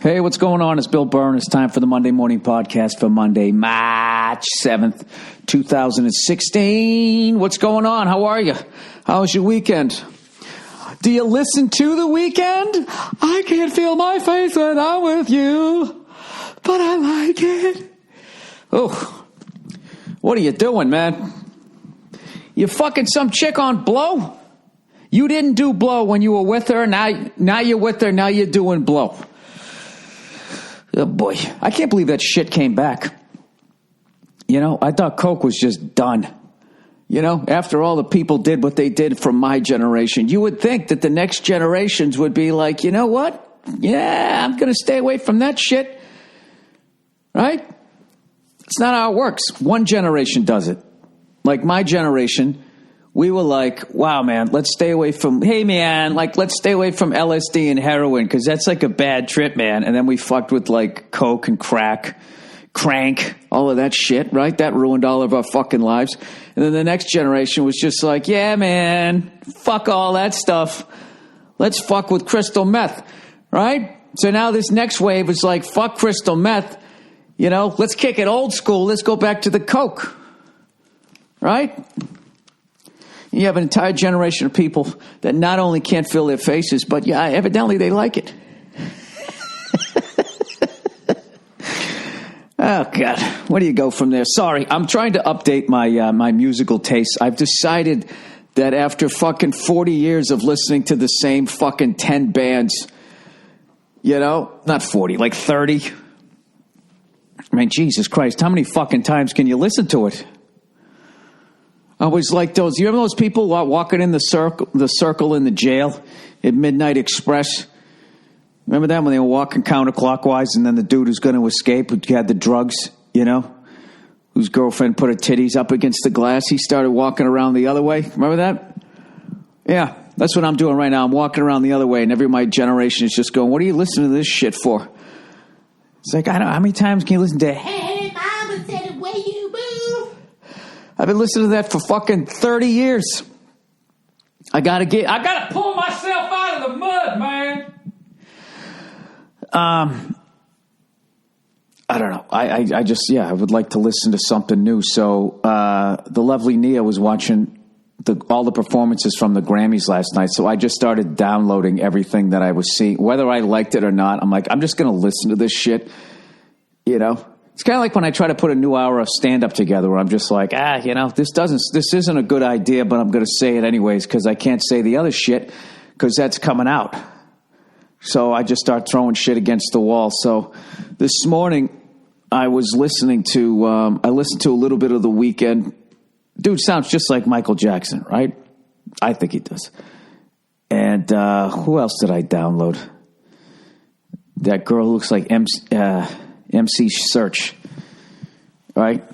Hey, what's going on? It's Bill Burr, and it's time for the Monday Morning Podcast for Monday, March 7th, 2016. What's going on? How are you? How was your weekend? Do you listen to The Weekend? I can't feel my face when I'm with you, but I like it. Oh, what are you doing, man? You fucking some chick on blow? You didn't do blow when you were with her. Now you're with her. Now you're doing blow. Oh, boy. I can't believe that shit came back. You know, I thought Coke was just done. You know, after all the people did what they did from my generation, you would think that the next generations would be like, you know what? Yeah, I'm going to stay away from that shit. Right? It's not how it works. One generation does it. Like my generation, we were like, wow, man, let's stay away from, hey, man, like, let's stay away from LSD and heroin because that's like a bad trip, man. And then we fucked with like Coke and crack, crank, all of that shit, right? That ruined all of our fucking lives. And then the next generation was just like, yeah, man, fuck all that stuff. Let's fuck with crystal meth, right? So now this next wave is like, fuck crystal meth. You know, let's kick it old school. Let's go back to the Coke, right? You have an entire generation of people that not only can't feel their faces, but yeah, evidently they like it. Oh, God. Where do you go from there? Sorry, I'm trying to update my my musical tastes. I've decided that after fucking 40 years of listening to the same fucking 10 bands, you know, not 40, like 30. I mean, Jesus Christ, how many fucking times can you listen to it? I was like those. You remember those people walking in the circle in the jail at Midnight Express? Remember that when they were walking counterclockwise, and then the dude who's going to escape, who had the drugs, you know, whose girlfriend put her titties up against the glass. He started walking around the other way. Remember that? Yeah, that's what I'm doing right now. I'm walking around the other way, and every my generation is just going, "What are you listening to this shit for?" It's like, I don't know, how many times can you listen to? Hey, Mama said it way you move. I've been listening to that for fucking 30 years. I gotta pull myself out of the mud, man. I don't know. I just, I would like to listen to something new. So, the lovely Nia was watching all the performances from the Grammys last night. So I just started downloading everything that I was seeing, whether I liked it or not. I'm like, I'm just going to listen to this shit. You know, it's kind of like when I try to put a new hour of stand-up together where I'm just like, you know, this isn't a good idea, but I'm going to say it anyways because I can't say the other shit because that's coming out. So I just start throwing shit against the wall. So this morning I was listening to, I listened to a little bit of The Weeknd. Dude sounds just like Michael Jackson, right? I think he does. And who else did I download? That girl who looks like MC Search, right?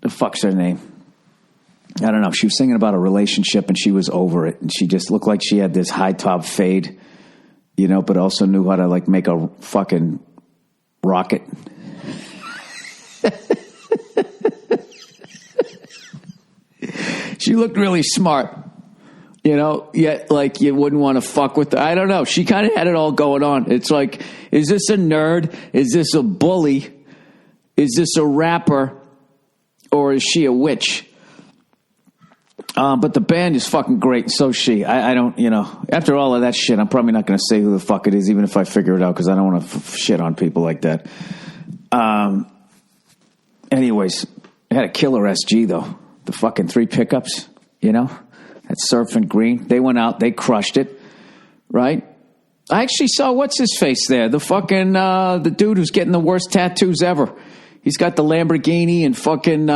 The fuck's her name? I don't know. She was singing about a relationship and she was over it. And she just looked like she had this high top fade, you know, but also knew how to like make a fucking rocket. She looked really smart, you know, yet like you wouldn't want to fuck with her. I don't know. She kind of had it all going on. It's like, is this a nerd? Is this a bully? Is this a rapper? Or is she a witch? But the band is fucking great. So is she. I don't, you know, after all of that shit, I'm probably not going to say who the fuck it is, even if I figure it out, because I don't want to shit on people like that. Anyways, I had a killer SG, though. The fucking 3 pickups, you know, that Surfing Green. They went out, they crushed it, right? I actually saw what's his face there, the fucking the dude who's getting the worst tattoos ever. He's got the Lamborghini and fucking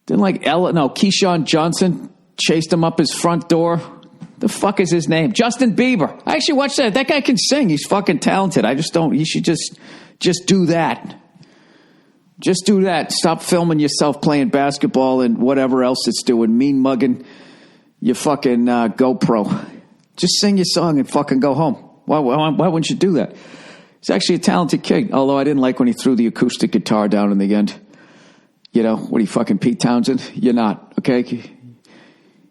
Keyshawn Johnson chased him up his front door. The fuck is his name? Justin Bieber. I actually watched that. That guy can sing. He's fucking talented. I just don't. You should just do that. Just do that. Stop filming yourself playing basketball and whatever else it's doing. Mean mugging your fucking GoPro. Just sing your song and fucking go home. Why wouldn't you do that? He's actually a talented kid. Although I didn't like when he threw the acoustic guitar down in the end. You know, what are you, fucking Pete Townsend? You're not, okay?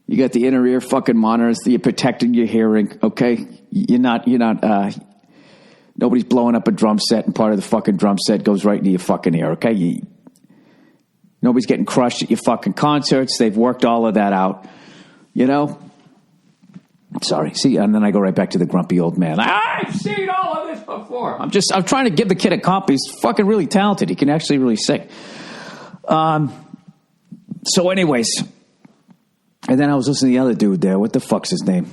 You got the inner ear fucking monitors that you're protecting your hearing, okay? You're not Nobody's blowing up a drum set, and part of the fucking drum set goes right into your fucking ear, okay? Nobody's getting crushed at your fucking concerts. They've worked all of that out, you know? Sorry. See, and then I go right back to the grumpy old man. I've seen all of this before. I'm trying to give the kid a comp. He's fucking really talented. He can actually really sing. So anyways, and then I was listening to the other dude there. What the fuck's his name?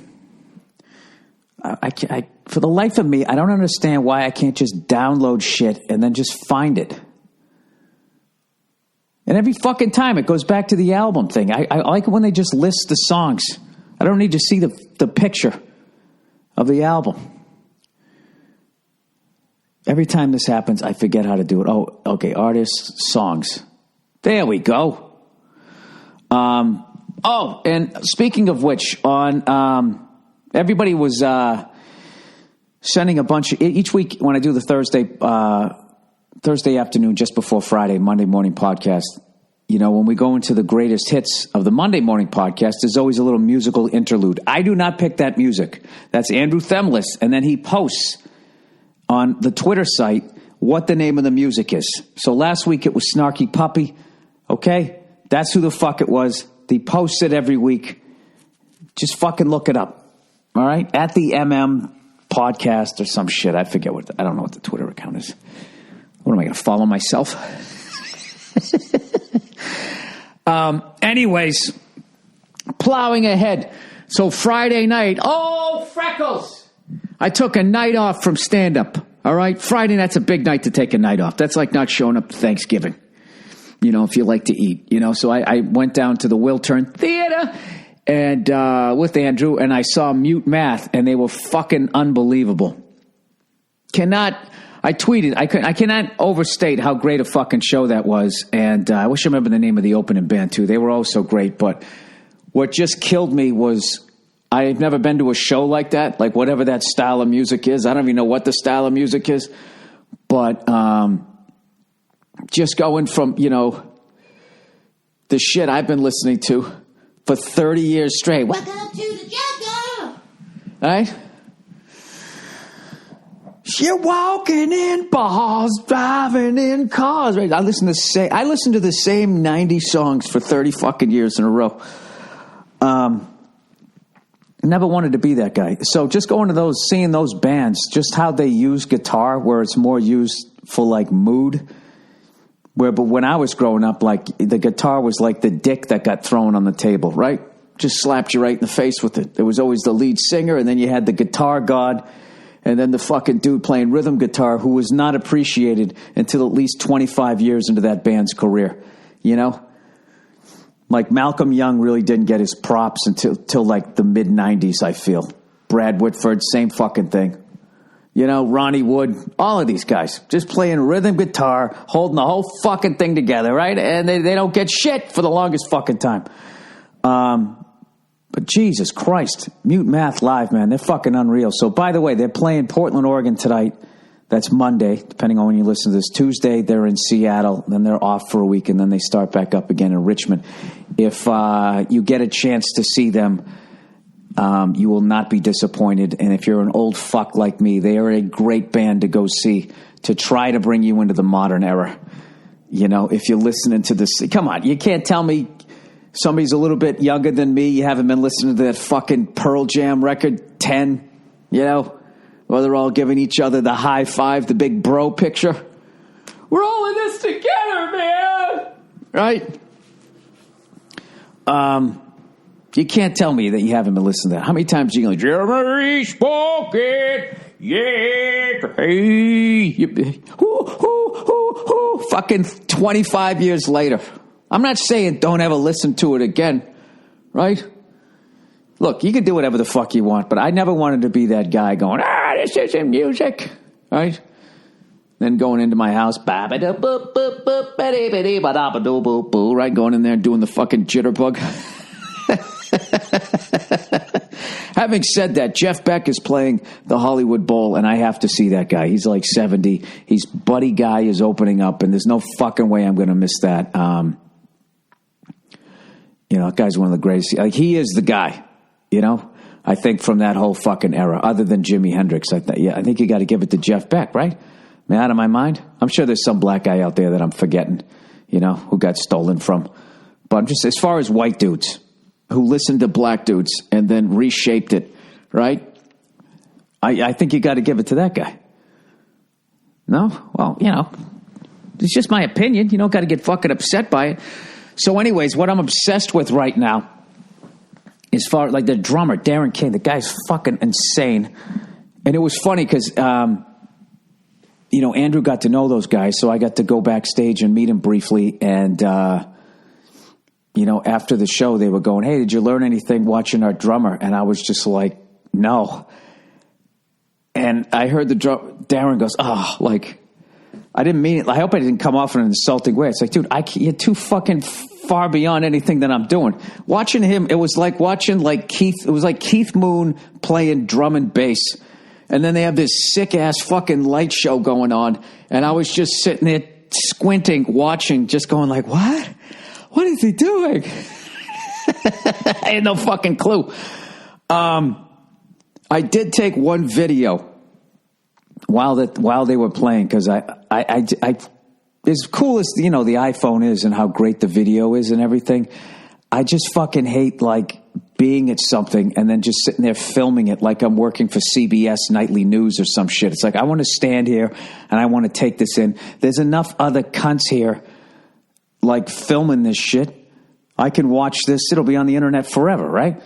I for the life of me, I don't understand why I can't just download shit and then just find it. And every fucking time it goes back to the album thing. I like it when they just list the songs. I don't need to see the picture of the album. Every time this happens, I forget how to do it. Oh, okay, artists, songs. There we go. And speaking of which, on everybody was sending a bunch of, each week when I do the Thursday afternoon just before Friday, Monday morning podcast, you know, when we go into the greatest hits of the Monday morning podcast, there's always a little musical interlude. I do not pick that music. That's Andrew Themlis, and then he posts on the Twitter site what the name of the music is. So last week it was Snarky Puppy, okay? That's who the fuck it was. He posts it every week. Just fucking look it up. All right? At the MM podcast or some shit. I forget I don't know what the Twitter account is. What am I going to follow myself? Anyways, plowing ahead. So Friday night, Freckles! I took a night off from stand-up. All right? Friday night's a big night to take a night off. That's like not showing up to Thanksgiving. You know, if you like to eat, you know. So I went down to the Wiltern Theater and with Andrew, and I saw Mute Math, and they were fucking unbelievable. I tweeted, I cannot overstate how great a fucking show that was, and I wish I remember the name of the opening band, too. They were all so great, but what just killed me was I've never been to a show like that, like whatever that style of music is. I don't even know what the style of music is, but just going from, you know, the shit I've been listening to for 30 years straight. Welcome to the jungle. Right? You're walking in bars, driving in cars. Right? I listen to the same 90 songs for 30 fucking years in a row. Never wanted to be that guy. So just going to those, seeing those bands, just how they use guitar, where it's more used for like mood. But when I was growing up, like the guitar was like the dick that got thrown on the table, right? Just slapped you right in the face with it. There was always the lead singer, and then you had the guitar god, and then the fucking dude playing rhythm guitar who was not appreciated until at least 25 years into that band's career, you know? Like Malcolm Young really didn't get his props until like the mid-90s, I feel. Brad Whitford, same fucking thing. You know, Ronnie Wood, all of these guys just playing rhythm guitar, holding the whole fucking thing together, right? And they don't get shit for the longest fucking time. But Jesus Christ, Mute Math live, man, they're fucking unreal. So by the way, they're playing Portland, Oregon tonight. That's Monday, depending on when you listen to this. Tuesday, they're in Seattle. Then they're off for a week, and then they start back up again in Richmond. If you get a chance to see them, you will not be disappointed. And if you're an old fuck like me, they are a great band to go see to try to bring you into the modern era. You know, if you're listening to this, come on, you can't tell me somebody's a little bit younger than me. You haven't been listening to that fucking Pearl Jam record 10, you know, where they're all giving each other the high five, the big bro picture. We're all in this together, man. Right? You can't tell me that you haven't been listening to that. How many times are you going to Jeremy spoke it, yeah, hey, fucking 25 years later. I'm not saying don't ever listen to it again, right? Look, you can do whatever the fuck you want, but I never wanted to be that guy going, this isn't music, right? Then going into my house, right, going in there and doing the fucking jitterbug. Having said that, Jeff Beck is playing the Hollywood Bowl, and I have to see that guy. He's like 70. He's Buddy Guy is opening up, and there's no fucking way I'm going to miss that. You know, that guy's one of the greatest. Like, he is the guy, you know. I think, from that whole fucking era, other than Jimi Hendrix. I think you got to give it to Jeff Beck, right? Am I out of my mind? I'm sure there's some black guy out there that I'm forgetting, who got stolen from. But I'm just, as far as white dudes who listened to black dudes and then reshaped it, right? I think you got to give it to that guy. No? Well, it's just my opinion. You don't got to get fucking upset by it. So anyways, what I'm obsessed with right now, as far like the drummer, Darren King, the guy's fucking insane. And it was funny because, Andrew got to know those guys, so I got to go backstage and meet him briefly. And, after the show, they were going, "Hey, did you learn anything watching our drummer?" And I was just like, "No." And I heard Darren goes, "Oh, like, I didn't mean it. I hope I didn't come off in an insulting way." It's like, dude, you're too fucking far beyond anything that I'm doing. Watching him, it was like watching Keith Moon playing drum and bass. And then they have this sick ass fucking light show going on. And I was just sitting there squinting, watching, just going like, what? What is he doing? I had no fucking clue. I did take one video while they were playing, because I as cool as the iPhone is and how great the video is and everything, I just fucking hate like being at something and then just sitting there filming it like I'm working for CBS Nightly News or some shit. It's like, I want to stand here and I want to take this in. There's enough other cunts here like filming this shit. I can watch this. It'll be on the internet forever, right?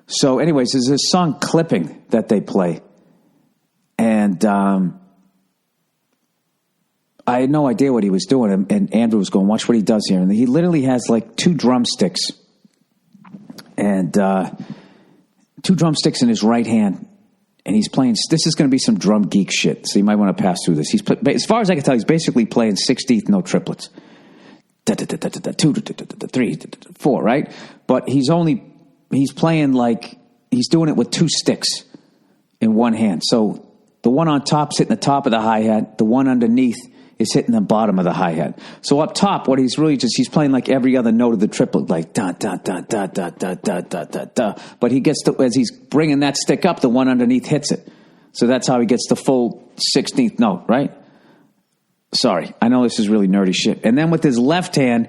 So anyways, there's this song Clipping that they play. And I had no idea what he was doing. And Andrew was going, watch what he does here. And he literally has like two drumsticks. And 2 drumsticks in his right hand. And he's playing, this is going to be some drum geek shit. So you might want to pass through this. As far as I can tell, he's basically playing 16th note triplets. 2, 3, 4, right? But he's playing like, he's doing it with 2 sticks in one hand. So the one on top's hitting the top of the hi-hat. The one underneath is hitting the bottom of the hi-hat. So up top, what he's he's playing like every other note of the triplet, like da, da, da, da, da, da, da, da, da, da. But he gets as he's bringing that stick up, the one underneath hits it. So that's how he gets the full 16th note, right? Sorry, I know this is really nerdy shit. And then with his left hand,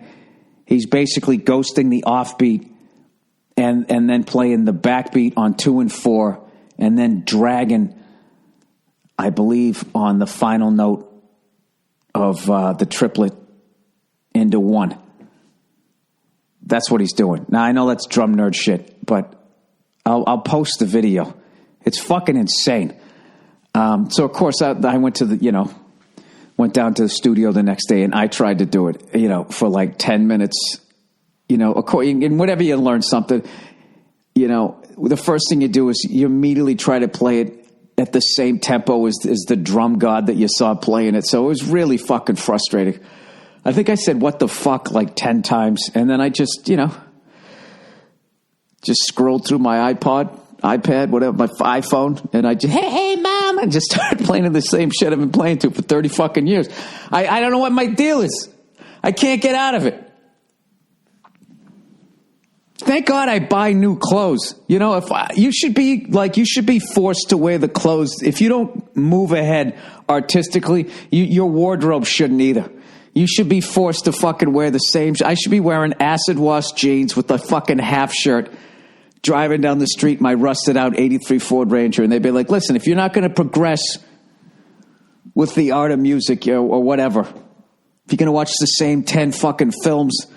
he's basically ghosting the offbeat and then playing the backbeat on 2 and 4, and then dragging, I believe, on the final note of the triplet into 1. That's what he's doing. Now, I know that's drum nerd shit, but I'll post the video. It's fucking insane. So, of course, I went to went down to the studio the next day, and I tried to do it, for like 10 minutes, and whenever you learn something, the first thing you do is you immediately try to play it at the same tempo as the drum god that you saw playing it. So it was really fucking frustrating. I think I said, what the fuck, like 10 times. And then I just, just scrolled through my iPad, whatever, my iPhone. And I just, hey, mom. And just started playing the same shit I've been playing to for 30 fucking years. I don't know what my deal is. I can't get out of it. Thank God I buy new clothes. You should be forced to wear the clothes. If you don't move ahead artistically, your wardrobe shouldn't either. You should be forced to fucking wear the same. I should be wearing acid wash jeans with a fucking half shirt, driving down the street my rusted out 83 Ford Ranger, and they'd be like, listen, if you're not going to progress with the art of music or whatever, if you're going to watch the same 10 fucking films,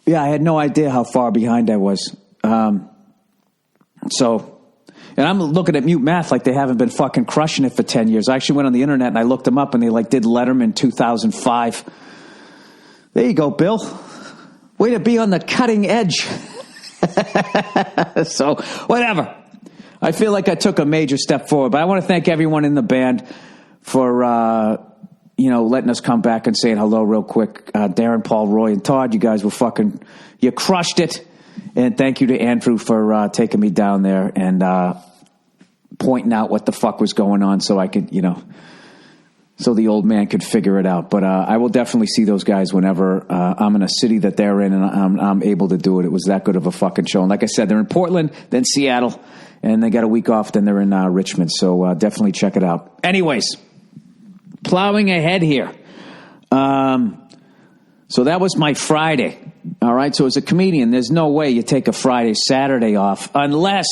yeah, I had no idea how far behind I was. And I'm looking at Mute Math like they haven't been fucking crushing it for 10 years. I actually went on the internet and I looked them up, and they did Letterman 2005. There you go, Bill. Way to be on the cutting edge. So, whatever. I feel like I took a major step forward, but I want to thank everyone in the band for, letting us come back and saying hello real quick. Darren, Paul, Roy, and Todd, you guys were you crushed it. And thank you to Andrew for taking me down there and pointing out what the fuck was going on so I could, so the old man could figure it out. But I will definitely see those guys whenever I'm in a city that they're in and I'm able to do it. It was that good of a fucking show. And like I said, they're in Portland, then Seattle, and they got a week off, then they're in Richmond. So definitely check it out. Anyways, plowing ahead here. So that was my Friday. All right, so as a comedian, there's no way you take a Friday, Saturday off unless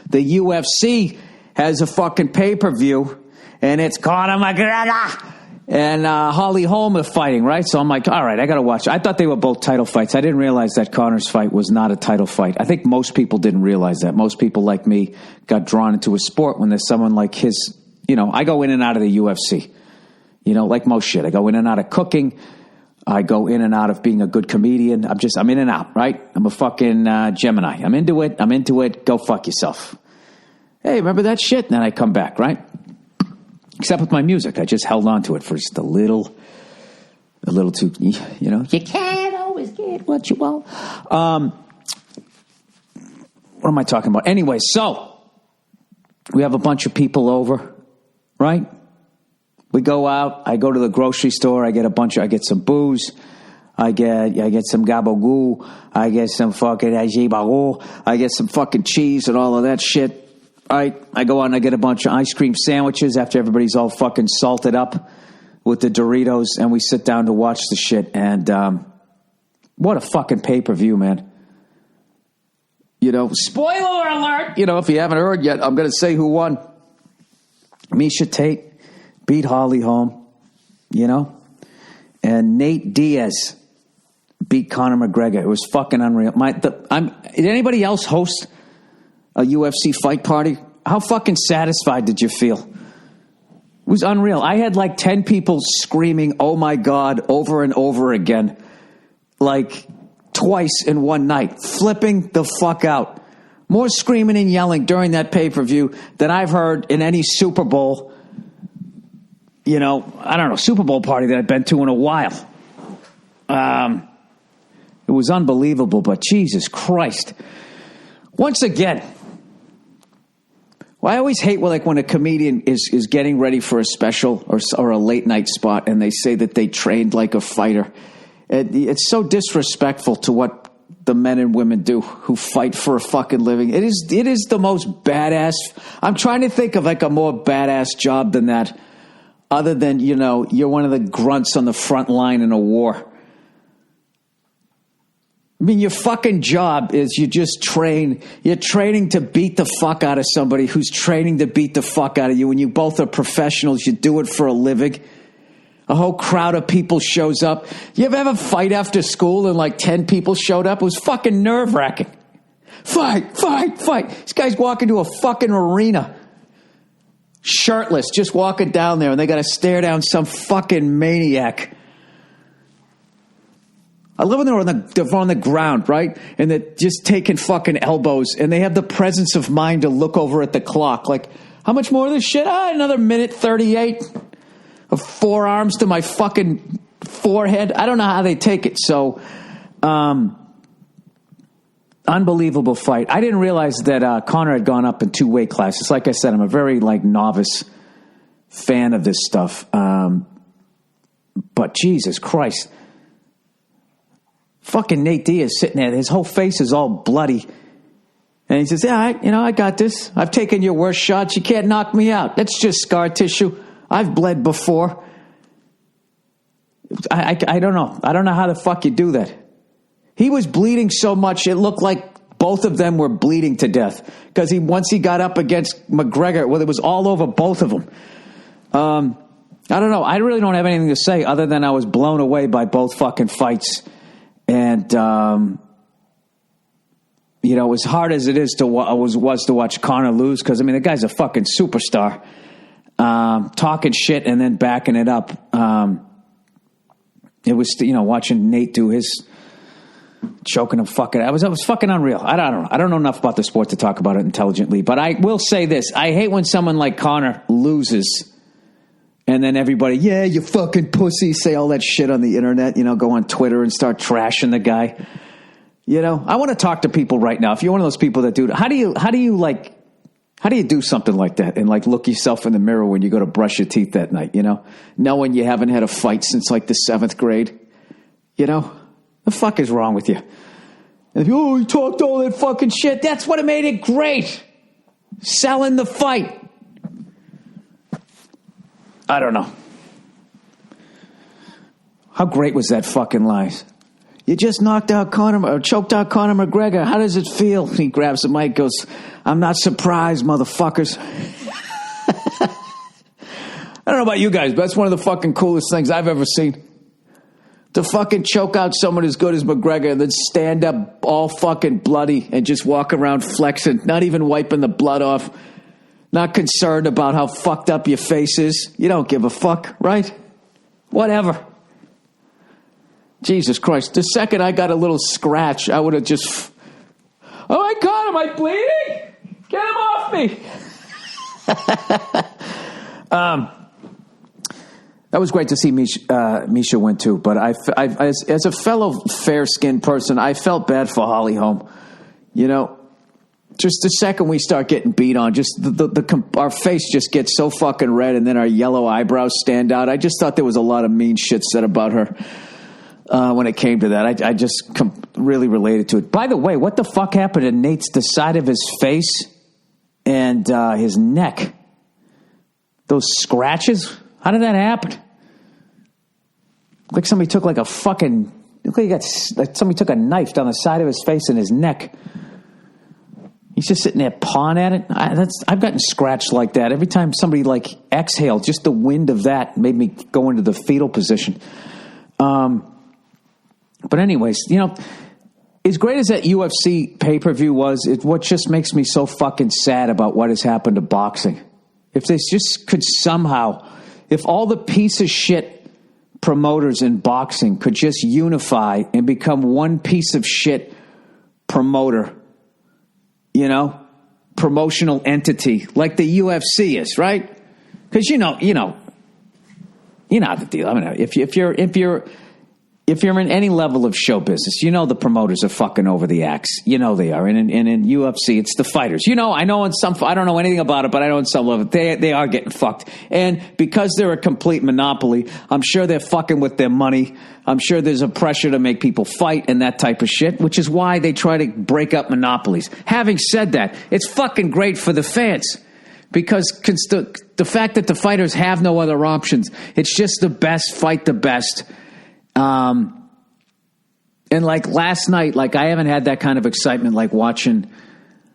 the UFC has a fucking pay-per-view and it's Conor McGregor and Holly Holm are fighting, right? So I'm like, all right, I got to watch. I thought they were both title fights. I didn't realize that Conor's fight was not a title fight. I think most people didn't realize that. Most people like me got drawn into a sport when there's someone like his, I go in and out of the UFC, like most shit. I go in and out of cooking. I go in and out of being a good comedian. I'm in and out, right? I'm a fucking Gemini. I'm into it. Go fuck yourself. Hey, remember that shit? And then I come back, right? Except with my music. I just held on to it for just a little too, You can't always get what you want. What am I talking about? Anyway, so we have a bunch of people over, right? We go out. I go to the grocery store. I get some booze. I get some gabagoo. I get some fucking ajibago. I get some fucking cheese and all of that shit. I go out and I get a bunch of ice cream sandwiches after everybody's all fucking salted up with the Doritos, and we sit down to watch the shit. And what a fucking pay-per-view, man. Spoiler alert. If you haven't heard yet, I'm going to say who won. Miesha Tate beat Holly Holm, and Nate Diaz beat Conor McGregor. It was fucking unreal. Did anybody else host a UFC fight party? How fucking satisfied did you feel? It was unreal. I had like 10 people screaming, "Oh my God," over and over again, like twice in one night, flipping the fuck out. More screaming and yelling during that pay-per-view than I've heard in any Super Bowl. I don't know, Super Bowl party that I've been to in a while. It was unbelievable, but Jesus Christ. Once again, I always hate when a comedian is getting ready for a special or a late night spot and they say that they trained like a fighter. It's so disrespectful to what the men and women do who fight for a fucking living. It is the most badass. I'm trying to think of like a more badass job than that. Other than, you're one of the grunts on the front line in a war. I mean, your fucking job is you're training to beat the fuck out of somebody who's training to beat the fuck out of you. And you both are professionals. You do it for a living. A whole crowd of people shows up. You ever fight after school and like 10 people showed up? It was fucking nerve-wracking. Fight. This guy's walking to a fucking arena. Shirtless, just walking down there, and they got to stare down some fucking maniac. I love when they're on the ground, right? And they're just taking fucking elbows, and they have the presence of mind to look over at the clock. Like, how much more of this shit? Another minute 38 of forearms to my fucking forehead. I don't know how they take it. So, unbelievable fight. I didn't realize that Conor had gone up in 2 weight classes. Like I said, I'm a very novice fan of this stuff. But Jesus Christ. Fucking Nate Diaz sitting there. His whole face is all bloody. And he says, yeah, I got this. I've taken your worst shots. You can't knock me out. That's just scar tissue. I've bled before. I don't know. I don't know how the fuck you do that. He was bleeding so much, it looked like both of them were bleeding to death. Because once he got up against McGregor, it was all over both of them. I don't know. I really don't have anything to say other than I was blown away by both fucking fights. And, as hard as it is was to watch Conor lose, because, the guy's a fucking superstar. Talking shit and then backing it up. It was, watching Nate do his... choking him fucking. It was fucking unreal. I don't know. I don't know enough about the sport to talk about it intelligently, but I will say this. I hate when someone like Conor loses and then everybody, yeah, you fucking pussy, say all that shit on the internet, go on Twitter and start trashing the guy. I want to talk to people right now. If you're one of those people that do, how do you How do you do something like that and like look yourself in the mirror when you go to brush your teeth that night, you know? Knowing you haven't had a fight since like the 7th grade, you know? The fuck is wrong with you? And if you talked all that fucking shit, that's what made it great. Selling the fight. I don't know. How great was that fucking line? You just choked out Conor McGregor. How does it feel? He grabs the mic, goes, I'm not surprised, motherfuckers. I don't know about you guys, but that's one of the fucking coolest things I've ever seen. To fucking choke out someone as good as McGregor and then stand up all fucking bloody and just walk around flexing, not even wiping the blood off, not concerned about how fucked up your face is. You don't give a fuck, right? Whatever. Jesus Christ. The second I got a little scratch, I would have just... Oh my God, am I bleeding? Get him off me. That was great to see Misha win too, but I, as a fellow fair-skinned person, I felt bad for Holly Holm. You know, just the second we start getting beat on, just our face just gets so fucking red, and then our yellow eyebrows stand out. I just thought there was a lot of mean shit said about her when it came to that. I just really related to it. By the way, what the fuck happened to the side of his face and his neck? Those scratches? How did that happen? Like somebody took like a fucking... like somebody took a knife down the side of his face and his neck. He's just sitting there pawing at it. I've gotten scratched like that. Every time somebody like exhaled, just the wind of that made me go into the fetal position. But anyways, you know, as great as that UFC pay-per-view was, what just makes me so fucking sad about what has happened to boxing. If they just could somehow... If all the piece of shit promoters in boxing could just unify and become one piece of shit promoter, you know, promotional entity like the UFC is, right? Because you know the deal. I mean, if you're in any level of show business, you know the promoters are fucking over the axe. You know they are. And in UFC, it's the fighters. You know, I know in some... I don't know anything about it, but I know in some level they are getting fucked. And because they're a complete monopoly, I'm sure they're fucking with their money. I'm sure there's a pressure to make people fight and that type of shit, which is why they try to break up monopolies. Having said that, it's fucking great for the fans. Because the fact that the fighters have no other options, it's just the best fight the best. And like last night, like I haven't had that kind of excitement like watching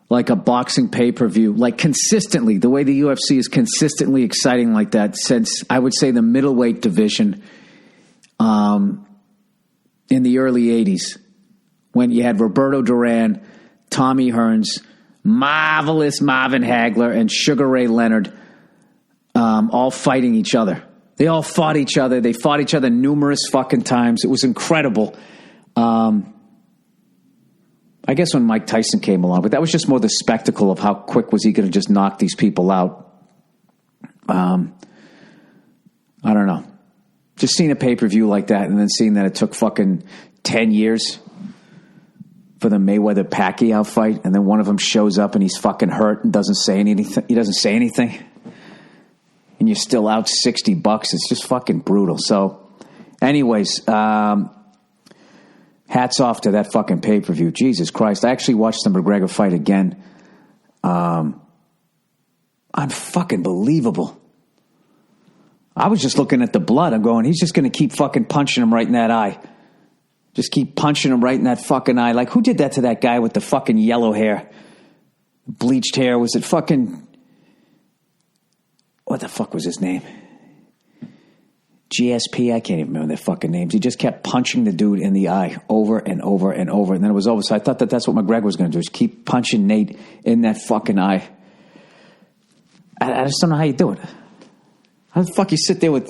like a boxing pay-per-view, like consistently, the way the UFC is consistently exciting like that since I would say the middleweight division in the early 80s when you had Roberto Duran, Tommy Hearns, marvelous Marvin Hagler, and Sugar Ray Leonard all fighting each other. They all fought each other. They fought each other numerous fucking times. It was incredible. I guess when Mike Tyson came along, but that was just more the spectacle of how quick was he going to just knock these people out. I don't know. Just seeing a pay-per-view like that and then seeing that it took fucking 10 years for the Mayweather-Pacquiao fight, and then one of them shows up and he's fucking hurt and doesn't say anything. He doesn't say anything. And you're still out $60. It's just fucking brutal. So, anyways, hats off to that fucking pay-per-view. Jesus Christ. I actually watched the McGregor fight again. Unfucking-believable. I was just looking at the blood. I'm going, he's just going to keep fucking punching him right in that eye. Just keep punching him right in that fucking eye. Like, who did that to that guy with the fucking yellow hair? Bleached hair. Was it fucking... What the fuck was his name? GSP? I can't even remember their fucking names. He just kept punching the dude in the eye over and over and over. And then it was over. So I thought that's what McGregor was going to do, is keep punching Nate in that fucking eye. I just don't know how you do it. How the fuck you sit there with...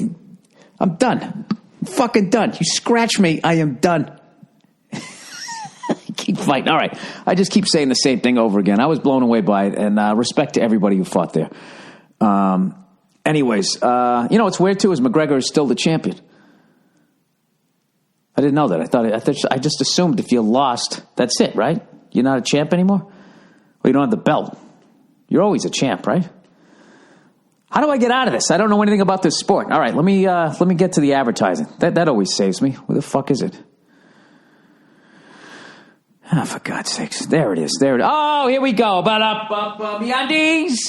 I'm done. I'm fucking done. You scratch me, I am done. Keep fighting. All right. I just keep saying the same thing over again. I was blown away by it. And respect to everybody who fought there. Anyways, what's weird too is McGregor is still the champion. I didn't know that. I just assumed if you lost, that's it, right? You're not a champ anymore? Well, you don't have the belt. You're always a champ, right? How do I get out of this? I don't know anything about this sport. All right, let me get to the advertising. That always saves me. Where the fuck is it? Oh, for God's sakes. There it is. Oh, here we go.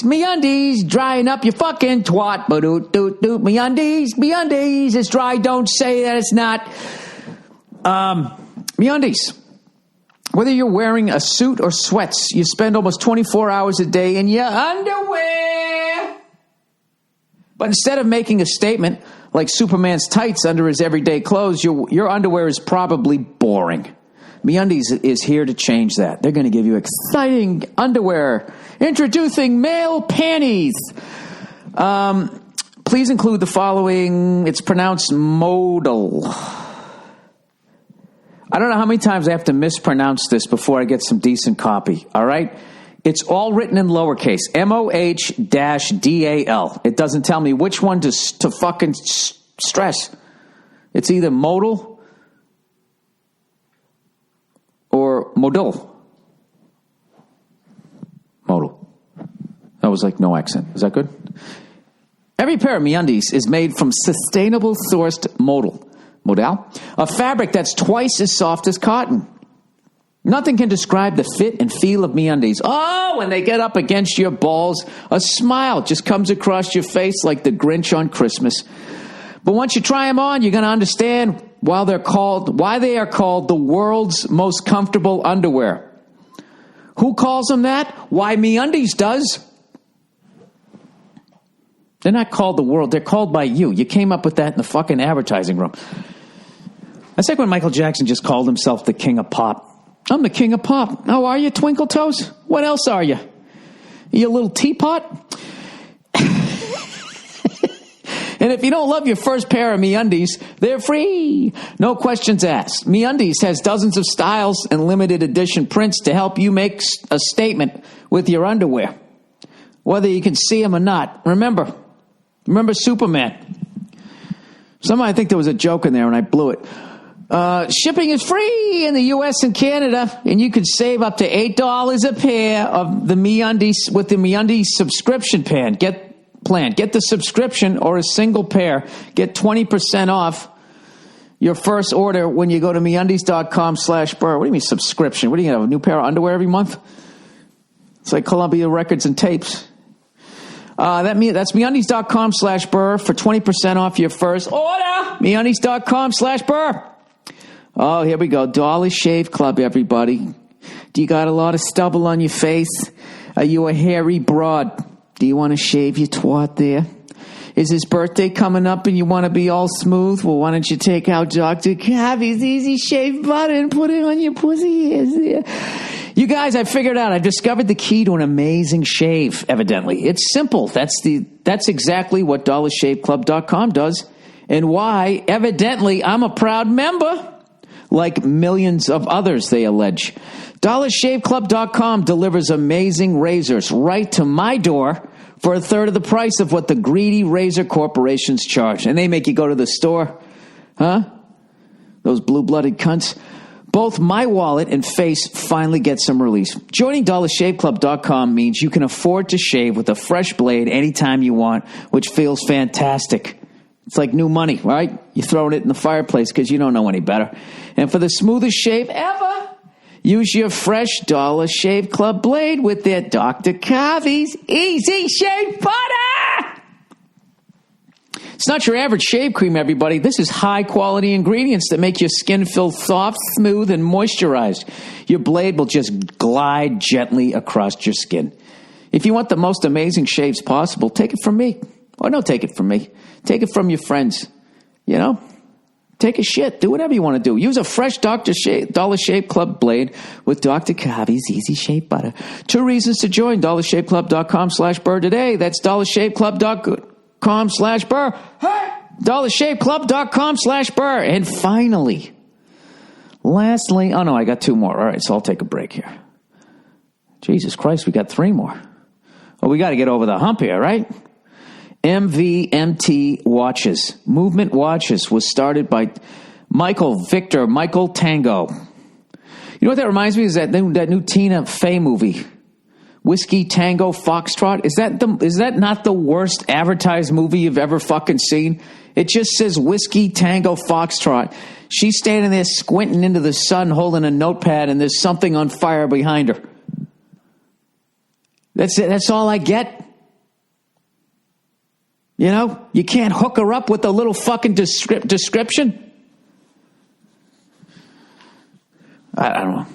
Me-undies, drying up your fucking twat. Ba-doot-doot-doot. Me-undies, it's dry. Don't say that it's not. Me-undies. Whether you're wearing a suit or sweats, you spend almost 24 hours a day in your underwear. But instead of making a statement like Superman's tights under his everyday clothes, your underwear is probably boring. MeUndies is here to change that. They're going to give you exciting underwear. Introducing male panties. Please include the following. It's pronounced modal. I don't know how many times I have to mispronounce this before I get some decent copy. All right? It's all written in lowercase. MOH-DAL. It doesn't tell me which one to fucking stress. It's either modal or modal. Modal. That was like no accent. Is that good? Every pair of MeUndies is made from sustainable sourced modal, a fabric that's twice as soft as cotton. Nothing can describe the fit and feel of MeUndies. Oh, when they get up against your balls, a smile just comes across your face like the Grinch on Christmas. But once you try them on, you're going to understand why they are called the world's most comfortable underwear. Who calls them that? Why, MeUndies does. They're not called the world. They're called by you. You came up with that in the fucking advertising room. That's like when Michael Jackson just called himself the king of pop. I'm the king of pop. How are you, Twinkle Toes? What else are you? You little teapot? And if you don't love your first pair of MeUndies, they're free. No questions asked. MeUndies has dozens of styles and limited edition prints to help you make a statement with your underwear. Whether you can see them or not. Remember Superman. Somehow I think there was a joke in there and I blew it. Shipping is free in the U.S. and Canada, and you can save up to $8 a pair of the MeUndies with the MeUndies subscription plan. Get the subscription or a single pair. Get 20% off your first order when you go to MeUndies.com/Burr. What do you mean subscription? What do you have, a new pair of underwear every month? It's like Columbia Records and Tapes. That's MeUndies.com/Burr for 20% off your first order. MeUndies.com/Burr. Oh, here we go. Dollar Shave Club, everybody. Do you got a lot of stubble on your face? Are you a hairy broad? Do you want to shave your twat there? Is his birthday coming up and you want to be all smooth? Well, why don't you take out Dr. Cavi's Easy Shave Butter and put it on your pussy hairs there? You guys, I figured out. I've discovered the key to an amazing shave, evidently. It's simple. That's exactly what DollarShaveClub.com does and why, evidently, I'm a proud member. Like millions of others, they allege. DollarShaveClub.com delivers amazing razors right to my door for a third of the price of what the greedy razor corporations charge. And they make you go to the store. Huh? Those blue-blooded cunts. Both my wallet and face finally get some release. Joining DollarShaveClub.com means you can afford to shave with a fresh blade anytime you want, which feels fantastic. It's like new money, right? You're throwing it in the fireplace because you don't know any better. And for the smoothest shave ever, use your fresh Dollar Shave Club blade with their Dr. Cavi's Easy Shave Butter. It's not your average shave cream, everybody. This is high-quality ingredients that make your skin feel soft, smooth, and moisturized. Your blade will just glide gently across your skin. If you want the most amazing shaves possible, take it from me. Or don't take it from me. Take it from your friends. You know? Take a shit. Do whatever you want to do. Use a fresh Dollar Shave Club blade with Dr. Cavi's Easy Shave Butter. 2 reasons to join DollarShaveClub.com/Burr today. That's DollarShaveClub.com/Burr. Hey! DollarShaveClub.com/Burr. And finally, lastly, oh no, I got 2 more. All right, so I'll take a break here. Jesus Christ, we got 3 more. Well, we got to get over the hump here, right? MVMT Watches. Movement Watches was started by Michael Tango. You know what that reminds me is that new Tina Fey movie Whiskey Tango Foxtrot. Is that not the worst advertised movie you've ever fucking seen? It just says Whiskey Tango Foxtrot. She's standing there squinting into the sun holding a notepad and there's something on fire behind her. That's it. That's all I get. You know, you can't hook her up with a little fucking description. I don't know.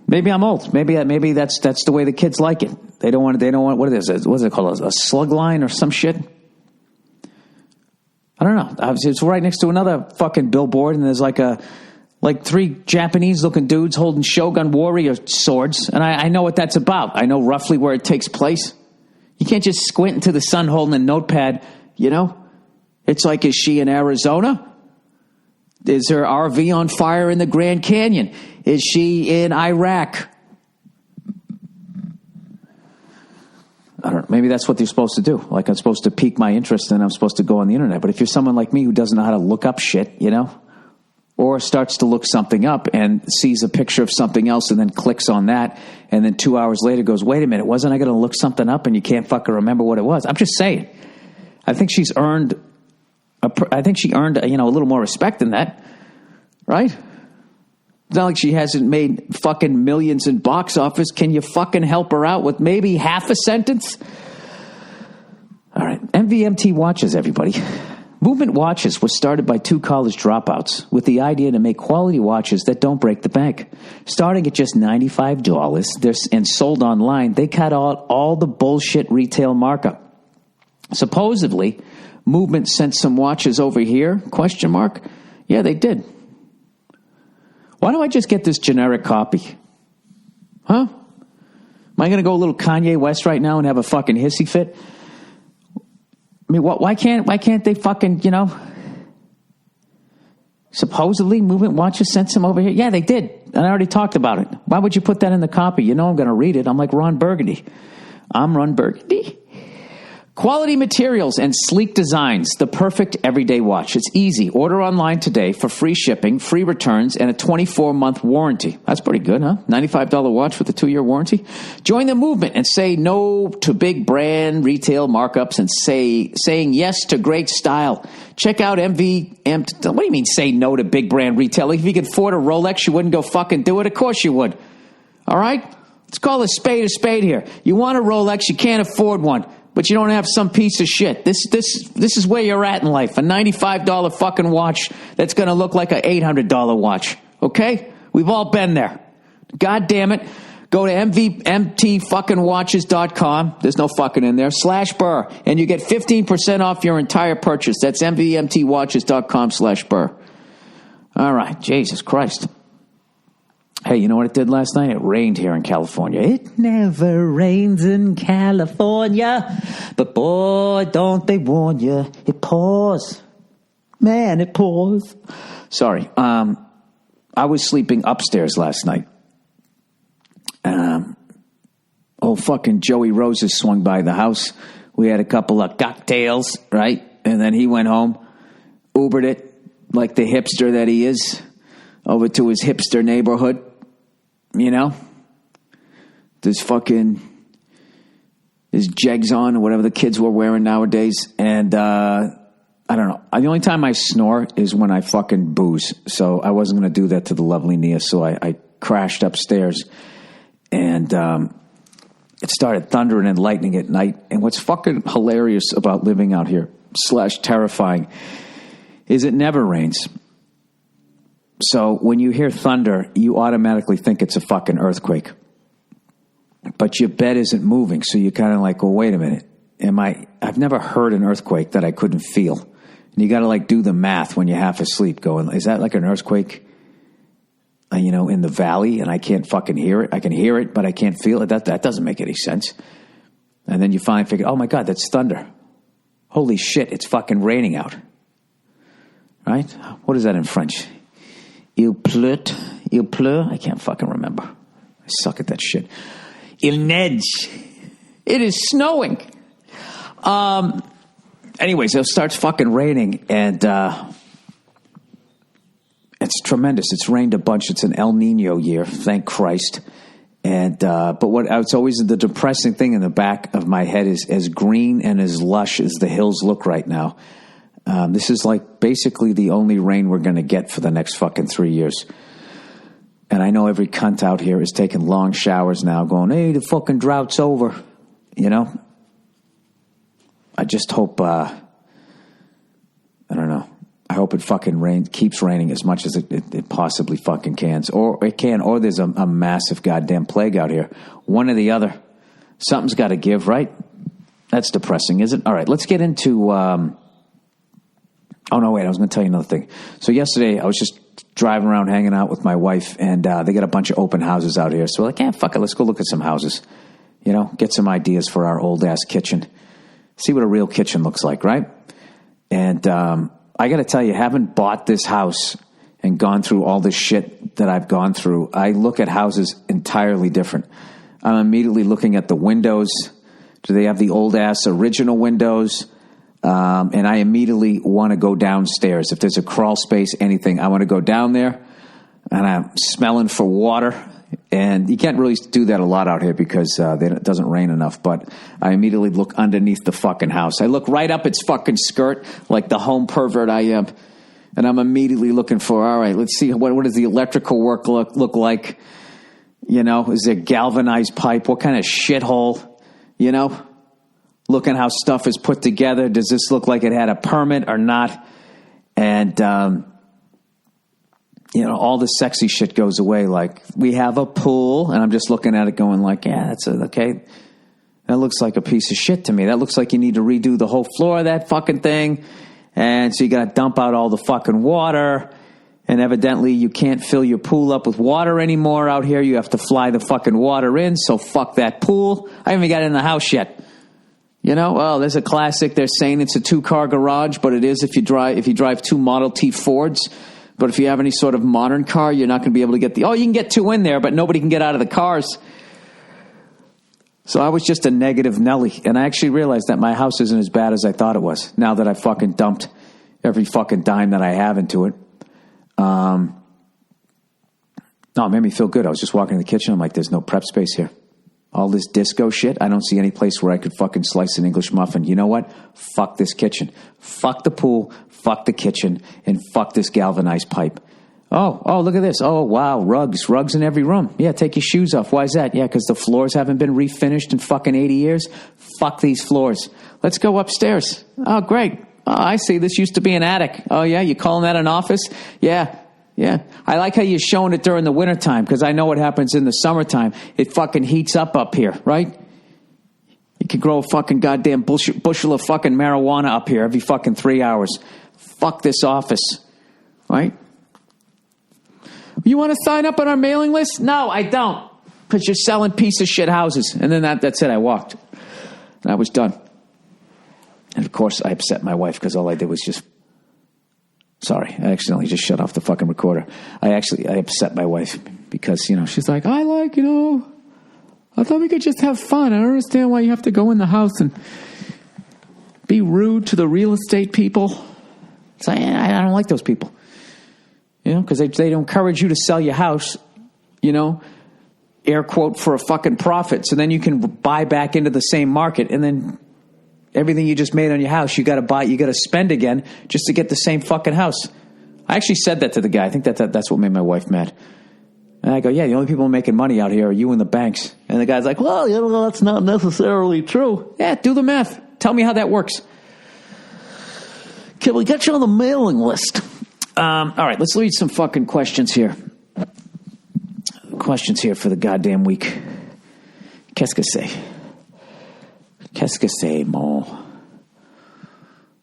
Maybe I'm old. Maybe that's the way the kids like it. They don't want what is it? What's it called? A slug line or some shit? I don't know. It's right next to another fucking billboard, and there's like three Japanese-looking dudes holding Shogun warrior swords, and I know what that's about. I know roughly where it takes place. You can't just squint into the sun holding a notepad, you know? It's like, is she in Arizona? Is her RV on fire in the Grand Canyon? Is she in Iraq? I don't know. Maybe that's what they're supposed to do. Like, I'm supposed to pique my interest and I'm supposed to go on the internet. But if you're someone like me who doesn't know how to look up shit, you know, or starts to look something up and sees a picture of something else and then clicks on that, and then 2 hours later goes, wait a minute, wasn't I going to look something up and you can't fucking remember what it was? I'm just saying. I think she earned, a little more respect than that, right? It's not like she hasn't made fucking millions in box office. Can you fucking help her out with maybe half a sentence? All right. MVMT watches, everybody. Movement Watches was started by two college dropouts with the idea to make quality watches that don't break the bank. Starting at just $95 and sold online, they cut out all the bullshit retail markup. Supposedly, Movement sent some watches over here? ? Yeah, they did. Why don't I just get this generic copy? Huh? Am I going to go a little Kanye West right now and have a fucking hissy fit? I mean, why can't they fucking, you know? Supposedly, Movement Watches sent some over here. Yeah, they did. And I already talked about it. Why would you put that in the copy? You know I'm going to read it. I'm like Ron Burgundy. I'm Ron Burgundy. Quality materials and sleek designs, the perfect everyday watch. It's easy. Order online today for free shipping, free returns, and a 24-month warranty. That's pretty good, huh? $95 watch with a 2-year warranty. Join the movement and say no to big brand retail markups and saying yes to great style. Check out What do you mean say no to big brand retail? If you could afford a Rolex, you wouldn't go fucking do it? Of course you would. All right? Let's call a spade here. You want a Rolex, you can't afford one. But you don't have some piece of shit. This is where you're at in life. A $95 fucking watch that's going to look like an $800 watch. Okay? We've all been there. God damn it. Go to mvmtfuckingwatches.com. There's no fucking in there. /Burr. And you get 15% off your entire purchase. That's mvmtwatches.com/Burr. All right. Jesus Christ. Hey, you know what it did last night? It rained here in California. It never rains in California, but boy, don't they warn you. It pours. Man, it pours. Sorry. I was sleeping upstairs last night. Fucking Joey Roses swung by the house. We had a couple of cocktails, right? And then he went home, Ubered it like the hipster that he is, over to his hipster neighborhood. You know, there's jegs on or whatever the kids were wearing nowadays. And I don't know. The only time I snore is when I fucking booze. So I wasn't going to do that to the lovely Nia. So I crashed upstairs and it started thundering and lightning at night. And what's fucking hilarious about living out here / terrifying is it never rains. So when you hear thunder, you automatically think it's a fucking earthquake. But your bed isn't moving, so you're kind of like, well, wait a minute. I've never heard an earthquake that I couldn't feel. And you got to like do the math when you're half asleep going, is that like an earthquake, in the valley and I can't fucking hear it? I can hear it, but I can't feel it. That doesn't make any sense. And then you finally figure, oh my God, that's thunder. Holy shit, it's fucking raining out. Right? What is that in French? Il pleut. I can't fucking remember. I suck at that shit. Il neige. It is snowing. Anyways, it starts fucking raining, and it's tremendous. It's rained a bunch. It's an El Nino year, thank Christ. And but it's always the depressing thing in the back of my head is as green and as lush as the hills look right now. This is like basically the only rain we're going to get for the next fucking 3 years. And I know every cunt out here is taking long showers now going, hey, the fucking drought's over. You know? I just hope, I don't know. I hope it fucking keeps raining as much as it possibly fucking can. Or there's a massive goddamn plague out here. One or the other. Something's got to give, right? That's depressing, is it? All right, let's get into... oh, no, wait, I was going to tell you another thing. So yesterday, I was just driving around hanging out with my wife, and they got a bunch of open houses out here. So we're like, fuck it, let's go look at some houses. You know, get some ideas for our old-ass kitchen. See what a real kitchen looks like, right? And I got to tell you, having bought this house and gone through all this shit that I've gone through, I look at houses entirely different. I'm immediately looking at the windows. Do they have the old-ass original windows? And I immediately want to go downstairs. If there's a crawl space, anything, I want to go down there. And I'm smelling for water. And you can't really do that a lot out here because it doesn't rain enough. But I immediately look underneath the fucking house. I look right up its fucking skirt like the home pervert I am. And I'm immediately looking for, all right, let's see, what does the electrical work look like? You know, is there galvanized pipe? What kind of shithole? You know? Looking how stuff is put together. Does this look like it had a permit or not? And, you know, all the sexy shit goes away. Like, we have a pool, and I'm just looking at it going like, yeah, that's okay. That looks like a piece of shit to me. That looks like you need to redo the whole floor of that fucking thing. And so you got to dump out all the fucking water. And evidently you can't fill your pool up with water anymore out here. You have to fly the fucking water in. So fuck that pool. I haven't even got it in the house yet. You know, well, there's a classic. They're saying it's a 2-car garage, but it is if you drive 2 Model T Fords. But if you have any sort of modern car, you're not going to be able to get you can get 2 in there, but nobody can get out of the cars. So I was just a negative Nelly. And I actually realized that my house isn't as bad as I thought it was. Now that I fucking dumped every fucking dime that I have into it. No, it made me feel good. I was just walking in the kitchen. I'm like, there's no prep space here. All this disco shit, I don't see any place where I could fucking slice an English muffin. You know what? Fuck this kitchen. Fuck the pool, fuck the kitchen, and fuck this galvanized pipe. Oh, look at this. Oh, wow, rugs in every room. Yeah, take your shoes off. Why is that? Yeah, because the floors haven't been refinished in fucking 80 years. Fuck these floors. Let's go upstairs. Oh, great. Oh, I see. This used to be an attic. Oh, yeah, you calling that an office? Yeah. I like how you're showing it during the wintertime because I know what happens in the summertime. It fucking heats up here, right? You can grow a fucking goddamn bushel of fucking marijuana up here every fucking 3 hours. Fuck this office, right? You want to sign up on our mailing list? No, I don't, because you're selling piece of shit houses. And then that's it. I walked. And I was done. And, of course, I upset my wife because all I did was just... Sorry, I accidentally just shut off the fucking recorder. I upset my wife because, she's like, I thought we could just have fun. I don't understand why you have to go in the house and be rude to the real estate people. So I don't like those people. Because they encourage you to sell your house, air quote, for a fucking profit. So then you can buy back into the same market, and then everything you just made on your house, you got to spend again just to get the same fucking house. I actually said that to the guy. I think that's what made my wife mad. And I go, yeah, the only people making money out here are you and the banks. And the guy's like, well, that's not necessarily true. Yeah, do the math. Tell me how that works. Can we get you on the mailing list? All right, let's read some fucking questions here. Questions here for the goddamn week. Qu'est-ce que c'est? Qu'est-ce que c'est, mon?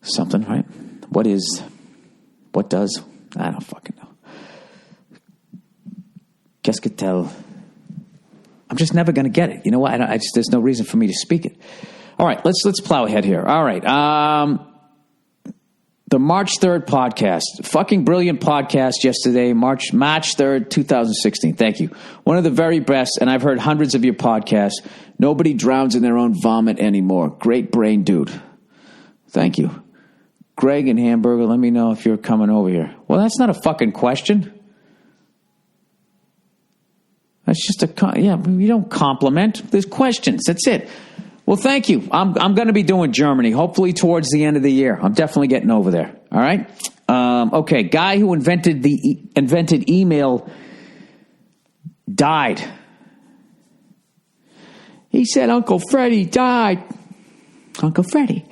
Something, right? What does? I don't fucking know. Qu'est-ce que tel? I'm just never going to get it. You know what? There's no reason for me to speak it. All right, let's plow ahead here. All right. The March 3rd podcast. Fucking brilliant podcast yesterday, March 3rd, 2016. Thank you. One of the very best, and I've heard hundreds of your podcasts. Nobody drowns in their own vomit anymore. Great brain dude. Thank you. Greg in Hamburger, let me know if you're coming over here. Well, that's not a fucking question. That's just a you don't compliment. There's questions. That's it. Well, thank you. I'm going to be doing Germany, hopefully towards the end of the year. I'm definitely getting over there. All right. Okay. Guy who invented email died. He said Uncle Freddie died. Uncle Freddie.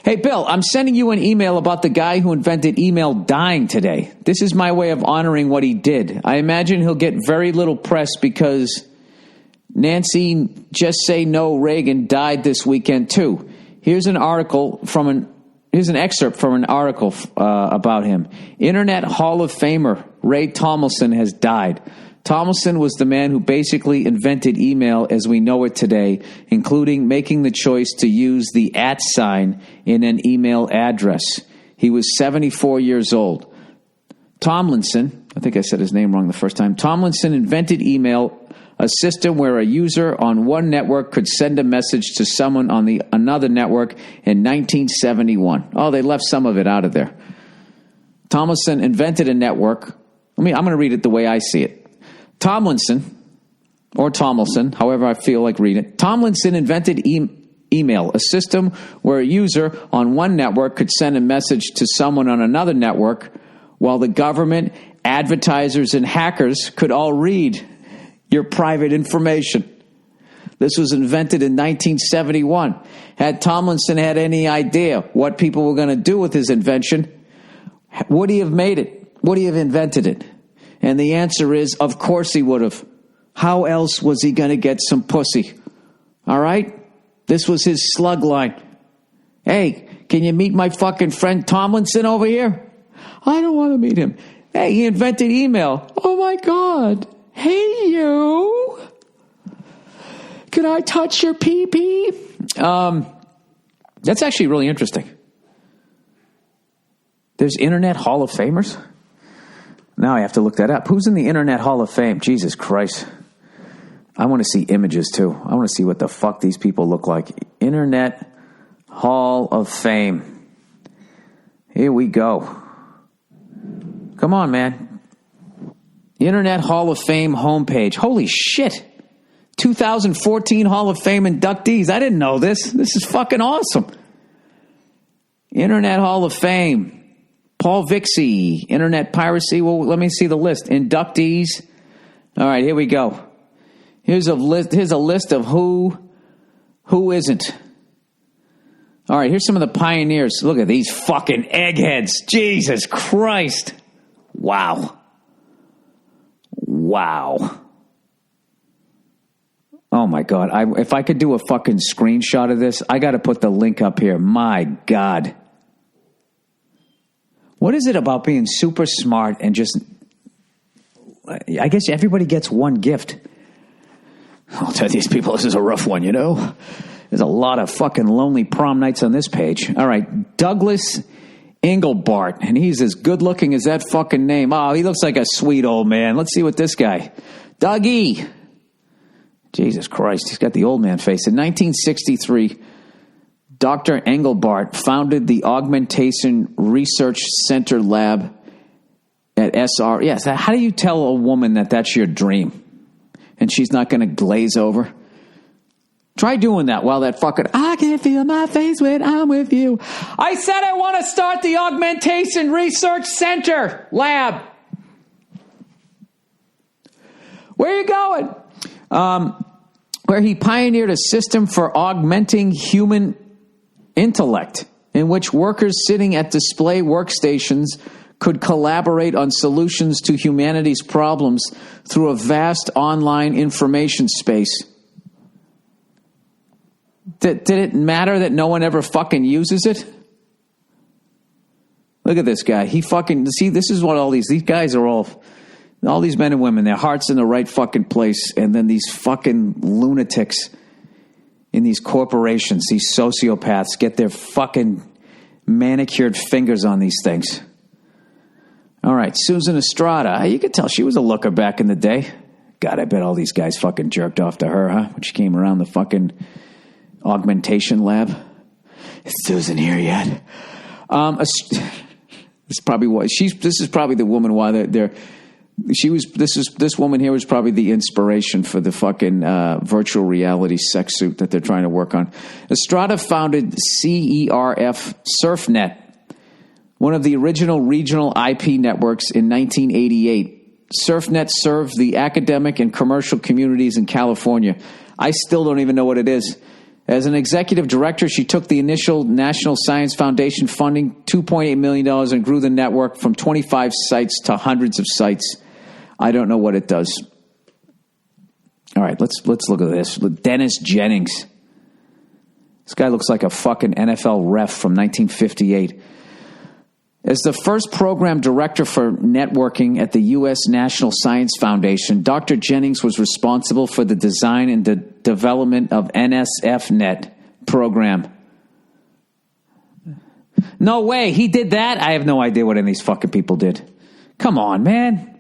Hey, Bill, I'm sending you an email about the guy who invented email dying today. This is my way of honoring what he did. I imagine he'll get very little press because Nancy Just Say No Reagan died this weekend too. Here's an excerpt from an article about him. Internet Hall of Famer Ray Tomlinson has died. Tomlinson was the man who basically invented email as we know it today, including making the choice to use the @ sign in an email address. He was 74 years old. Tomlinson, I think I said his name wrong the first time. Tomlinson invented email, a system where a user on one network could send a message to someone on another network in 1971. Oh, they left some of it out of there. Tomlinson invented a network. I'm going to read it the way I see it. Tomlinson, however I feel like reading it. Tomlinson invented email, a system where a user on one network could send a message to someone on another network, while the government, advertisers, and hackers could all read your private information. This was invented in 1971. Had Tomlinson had any idea what people were going to do with his invention, would he have made it? Would he have invented it? And the answer is, of course he would have. How else was he going to get some pussy? All right? This was his slug line. Hey, can you meet my fucking friend Tomlinson over here? I don't want to meet him. Hey, he invented email. Oh my God. Hey, you. Can I touch your pee-pee? That's actually really interesting. There's Internet Hall of Famers? Now I have to look that up. Who's in the Internet Hall of Fame? Jesus Christ. I want to see images too. I want to see what the fuck these people look like. Internet Hall of Fame. Here we go. Come on, man. Internet Hall of Fame homepage. Holy shit. 2014 Hall of Fame inductees. I didn't know this. This is fucking awesome. Internet Hall of Fame. Paul Vixie, Internet Piracy. Well, let me see the list. Inductees. All right, here we go. Here's a list of who isn't. All right, here's some of the pioneers. Look at these fucking eggheads. Jesus Christ. Wow. Oh my God. If I could do a fucking screenshot of this, I got to put the link up here. My God. What is it about being super smart and just, I guess everybody gets one gift. I'll tell these people this is a rough one, you know. There's a lot of fucking lonely prom nights on this page. All right, Douglas Engelbart, and he's as good looking as that fucking name. Oh, he looks like a sweet old man. Let's see what this guy, Dougie. Jesus Christ, he's got the old man face. In 1963, Dr. Engelbart founded the Augmentation Research Center Lab at SR. Yes, how do you tell a woman that that's your dream and she's not going to glaze over? Try doing that while that fucking, I can't feel my face when I'm with you. I said I want to start the Augmentation Research Center Lab. Where are you going? Where he pioneered a system for augmenting human intellect, in which workers sitting at display workstations could collaborate on solutions to humanity's problems through a vast online information space. Did it matter that no one ever fucking uses it? Look at this guy. He fucking, see, this is what these guys are all these men and women, their heart's in the right fucking place, and then these fucking lunatics in these corporations, these sociopaths, get their fucking manicured fingers on these things. All right, Susan Estrada. You could tell she was a looker back in the day. God, I bet all these guys fucking jerked off to her, huh? When she came around the fucking augmentation lab. Is Susan here yet? This is probably the woman why they're This woman here was probably the inspiration for the fucking virtual reality sex suit that they're trying to work on. Estrada founded CERF SurfNet, one of the original regional IP networks, in 1988. SurfNet served the academic and commercial communities in California. I still don't even know what it is. As an executive director, she took the initial National Science Foundation funding, $2.8 million, and grew the network from 25 sites to hundreds of sites. I don't know what it does. All right, let's look at this. Dennis Jennings. This guy looks like a fucking NFL ref from 1958. As the first program director for networking at the U.S. National Science Foundation, Dr. Jennings was responsible for the design and the development of NSFNet program. No way, he did that? I have no idea what any of these fucking people did. Come on, man.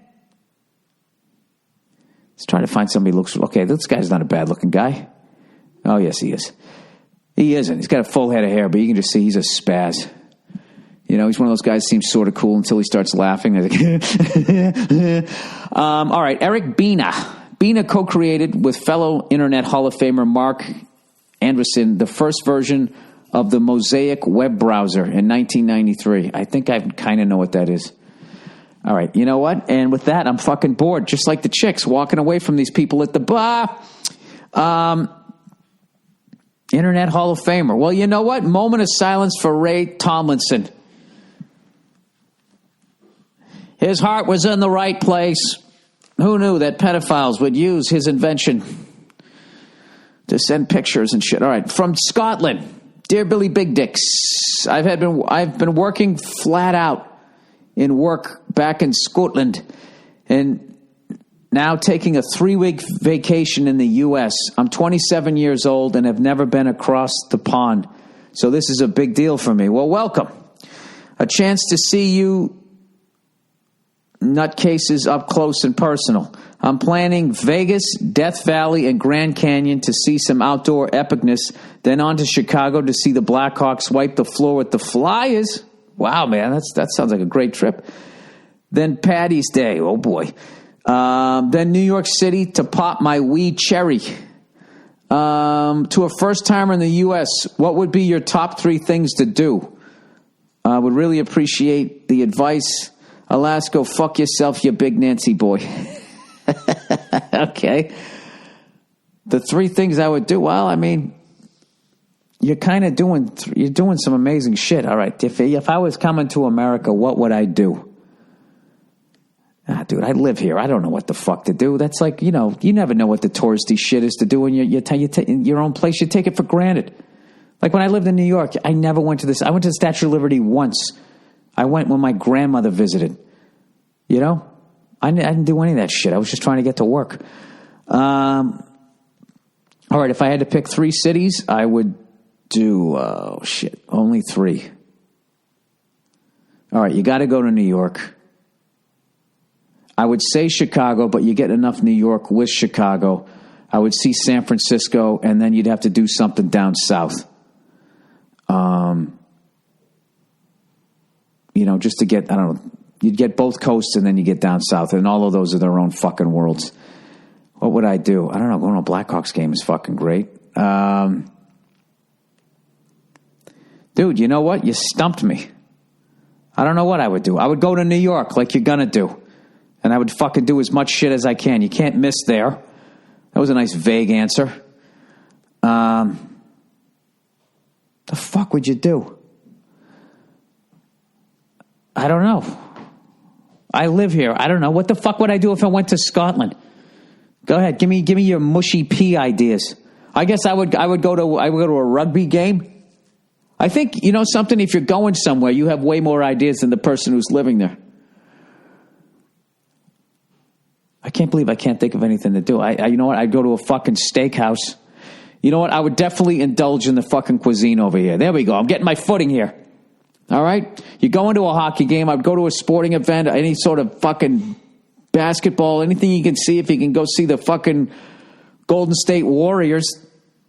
Let's try to find somebody who looks... Okay, this guy's not a bad-looking guy. Oh, yes, he is. He isn't. He's got a full head of hair, but you can just see he's a spaz. You know, he's one of those guys who seems sort of cool until he starts laughing. All right, Eric Bina. Bina co-created with fellow Internet Hall of Famer Mark Andreessen the first version of the Mosaic web browser in 1993. I think I kind of know what that is. All right, you know what? And with that, I'm fucking bored, just like the chicks walking away from these people at the bar. Internet Hall of Famer. Well, you know what? Moment of silence for Ray Tomlinson. His heart was in the right place. Who knew that pedophiles would use his invention to send pictures and shit? All right, from Scotland. Dear Billy Big Dicks, I've been working flat out in work back in Scotland and now taking a 3-week vacation in the U.S. I'm 27 years old and have never been across the pond, so this is a big deal for me. Well, welcome. A chance to see you nutcases up close and personal. I'm planning Vegas, Death Valley, and Grand Canyon to see some outdoor epicness, then on to Chicago to see the Blackhawks wipe the floor with the Flyers. Wow, man, that sounds like a great trip. Then Paddy's Day, oh boy. Then New York City to pop my wee cherry. To a first-timer in the U.S., what would be your top 3 things to do? I would really appreciate the advice. Alas, go fuck yourself, you big Nancy boy. Okay. The 3 things I would do, well, I mean, you're kind of doing some amazing shit. All right, if I was coming to America, what would I do? Dude, I live here. I don't know what the fuck to do. That's like, you know, you never know what the touristy shit is to do in your own place. You take it for granted. Like when I lived in New York, I never went to this. I went to the Statue of Liberty once. I went when my grandmother visited. You know? I didn't do any of that shit. I was just trying to get to work. All right, if I had to pick 3 cities, I would do, only 3. All right, you got to go to New York. I would say Chicago, but you get enough New York with Chicago. I would see San Francisco, and then you'd have to do something down south. You know, just to get, I don't know, you'd get both coasts and then you get down south, and all of those are their own fucking worlds. What would I do? I don't know. Going to a Blackhawks game is fucking great. Dude, you know what? You stumped me. I don't know what I would do. I would go to New York like you're going to do. And I would fucking do as much shit as I can. You can't miss there. That was a nice vague answer. The fuck would you do? I don't know. I live here. I don't know. What the fuck would I do if I went to Scotland? Go ahead. Give me your mushy pea ideas. I guess I would go to a rugby game. I think, you know something, if you're going somewhere, you have way more ideas than the person who's living there. I can't believe I can't think of anything to do. You know what? I'd go to a fucking steakhouse. You know what? I would definitely indulge in the fucking cuisine over here. There we go. I'm getting my footing here. All right? You go into a hockey game. I'd go to a sporting event, any sort of fucking basketball, anything you can see. If you can go see the fucking Golden State Warriors.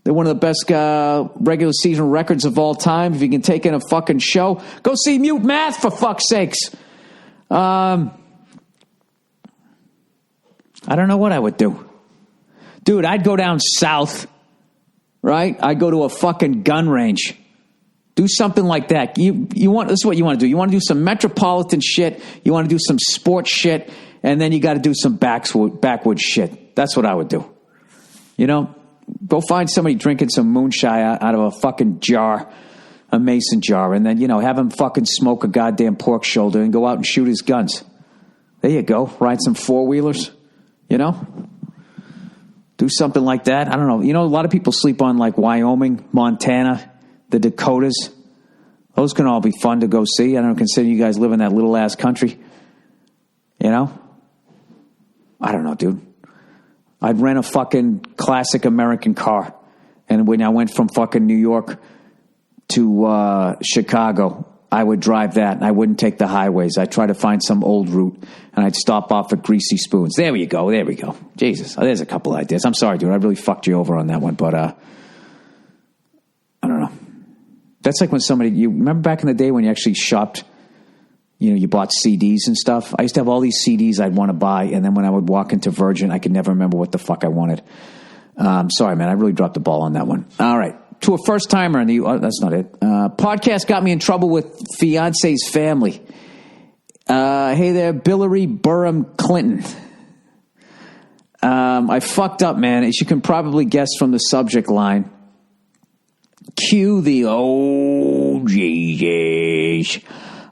They're one of the best regular season records of all time. If you can take in a fucking show, go see Mute Math, for fuck's sakes. I don't know what I would do. Dude, I'd go down south, right? I'd go to a fucking gun range. Do something like that. This is what you want to do. You want to do some metropolitan shit. You want to do some sports shit. And then you got to do some backwoods shit. That's what I would do. You know, go find somebody drinking some moonshine out of a fucking jar, a mason jar. And then, have him fucking smoke a goddamn pork shoulder and go out and shoot his guns. There you go. Ride some four-wheelers, Do something like that. I don't know. A lot of people sleep on like Wyoming, Montana, the Dakotas. Those can all be fun to go see. I don't consider you guys live in that little ass country. I don't know, dude. I'd rent a fucking classic American car. And when I went from fucking New York to Chicago, I would drive that and I wouldn't take the highways. I'd try to find some old route and I'd stop off at Greasy Spoons. There you go. There we go. Jesus. There's a couple ideas. I'm sorry, dude. I really fucked you over on that one, but I don't know. That's like when you remember back in the day when you actually shopped, you bought CDs and stuff. I used to have all these CDs I'd want to buy, and then when I would walk into Virgin, I could never remember what the fuck I wanted. Sorry, man. I really dropped the ball on that one. All right. To a first-timer that's not it. Podcast got me in trouble with fiance's family. Hey there, Billary Burham Clinton. I fucked up, man. As you can probably guess from the subject line, cue the Jesus.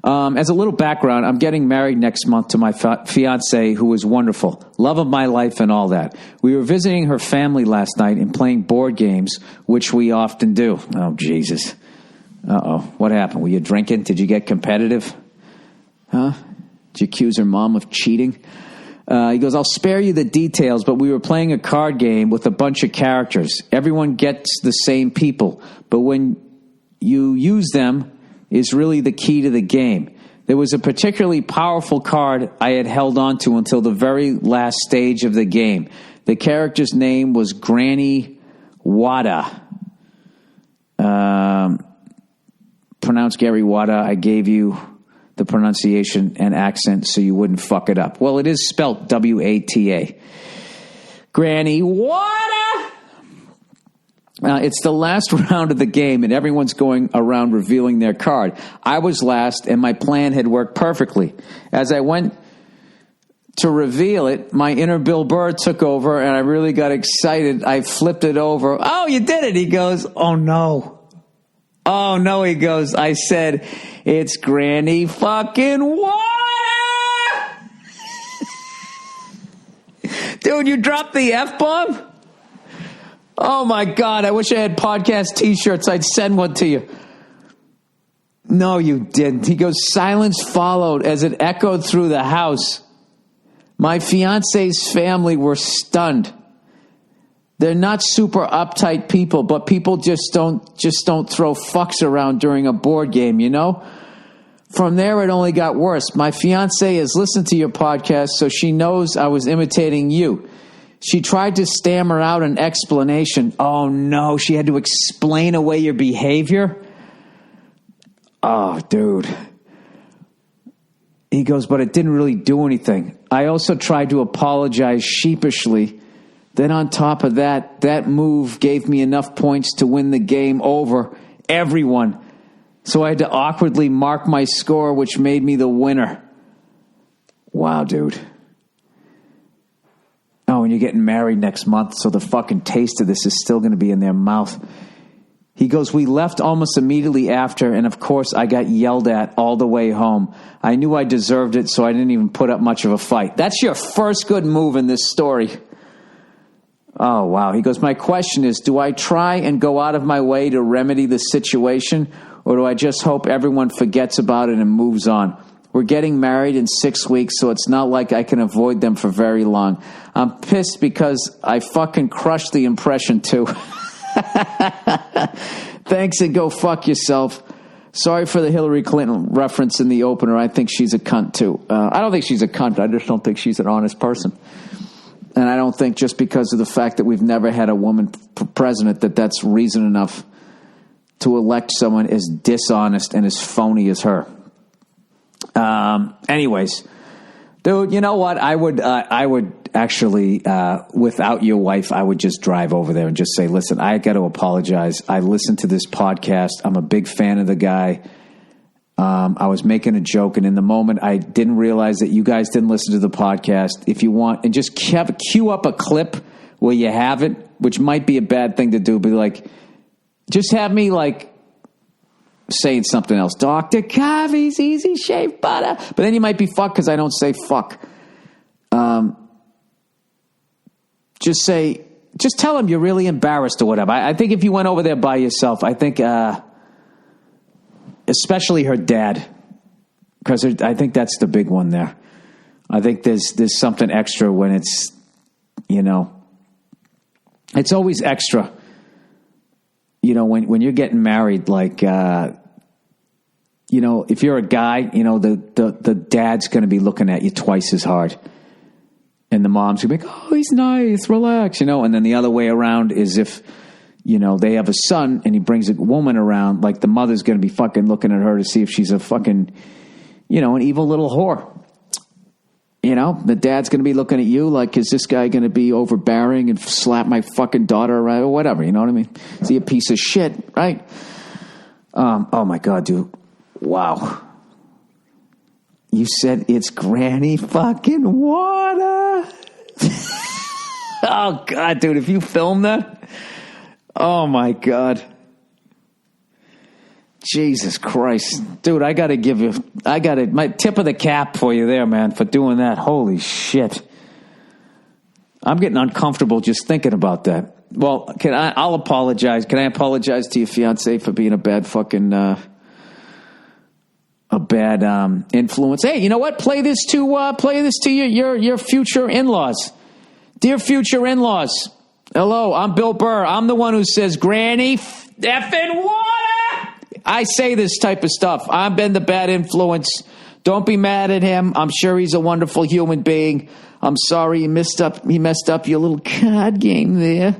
As a little background, I'm getting married next month to my fiance, who is wonderful. Love of my life and all that. We were visiting her family last night and playing board games, which we often do. Oh, Jesus. Uh-oh. What happened? Were you drinking? Did you get competitive? Huh? Did you accuse her mom of cheating? He goes, I'll spare you the details, but we were playing a card game with a bunch of characters. Everyone gets the same people, but when you use them is really the key to the game. There was a particularly powerful card I had held on to until the very last stage of the game. The character's name was Granny Wada. Pronounced Gary Wada. I gave you the pronunciation and accent so you wouldn't fuck it up. Well, it is spelt W-A-T-A. Granny Wada! It's the last round of the game, and everyone's going around revealing their card. I was last, and my plan had worked perfectly. As I went to reveal it, my inner Bill Burr took over, and I really got excited. I flipped it over. Oh, you did it! He goes, oh, no. Oh, no, he goes. I said, it's Granny fucking Water! Dude, you dropped the F-bomb? Oh, my God. I wish I had podcast T-shirts. I'd send one to you. No, you didn't. He goes, silence followed as it echoed through the house. My fiance's family were stunned. They're not super uptight people, but people just don't throw fucks around during a board game, From there, it only got worse. My fiance has listened to your podcast, so she knows I was imitating you. She tried to stammer out an explanation. Oh, no, she had to explain away your behavior? Oh, dude. He goes, but it didn't really do anything. I also tried to apologize sheepishly. Then on top of that move gave me enough points to win the game over everyone. So I had to awkwardly mark my score, which made me the winner. Wow, dude. Oh, and you're getting married next month, so the fucking taste of this is still going to be in their mouth. He goes, we left almost immediately after, and of course I got yelled at all the way home. I knew I deserved it, so I didn't even put up much of a fight. That's your first good move in this story. Oh, wow. He goes, my question is, do I try and go out of my way to remedy the situation, or do I just hope everyone forgets about it and moves on? We're getting married in 6 weeks, so it's not like I can avoid them for very long. I'm pissed because I fucking crushed the impression, too. Thanks and go fuck yourself. Sorry for the Hillary Clinton reference in the opener. I think she's a cunt, too. I don't think she's a cunt. I just don't think she's an honest person. And I don't think just because of the fact that we've never had a woman president that's reason enough to elect someone as dishonest and as phony as her. Anyways, Dude, you know what? I would actually, without your wife, I would just drive over there and just say, listen, I got to apologize. I listened to this podcast. I'm a big fan of the guy. I was making a joke, and in the moment, I didn't realize that you guys didn't listen to the podcast. If you want, and just cue up a clip where you have it, which might be a bad thing to do, but like, just have me like saying something else. Dr. Covey's Easy Shave Butter. But then you might be fucked because I don't say fuck. Just tell him you're really embarrassed or whatever. I think if you went over there by yourself, I think, especially her dad, because I think that's the big one there. I think there's something extra when it's, it's always extra. When you're getting married, like, if you're a guy, the dad's going to be looking at you twice as hard. And the mom's going to be like, oh, he's nice, relax, and then the other way around is if, they have a son and he brings a woman around, like the mother's going to be fucking looking at her to see if she's a fucking, an evil little whore. The dad's going to be looking at you like, is this guy going to be overbearing and slap my fucking daughter around or whatever? You know what I mean? Is he a piece of shit, right? Oh my God, dude. Wow. You said it's granny fucking water. Oh God, dude, if you film that, oh my God. Jesus Christ. Dude, my tip of the cap for you there, man, for doing that. Holy shit. I'm getting uncomfortable just thinking about that. Well, I'll apologize. Can I apologize to your fiance for being a bad fucking, influence? Hey, you know what? Play this to your future in-laws. Dear future in-laws. Hello, I'm Bill Burr. I'm the one who says, Granny effing water. I say this type of stuff. I've been the bad influence. Don't be mad at him. I'm sure he's a wonderful human being. I'm sorry he messed up your little card game there.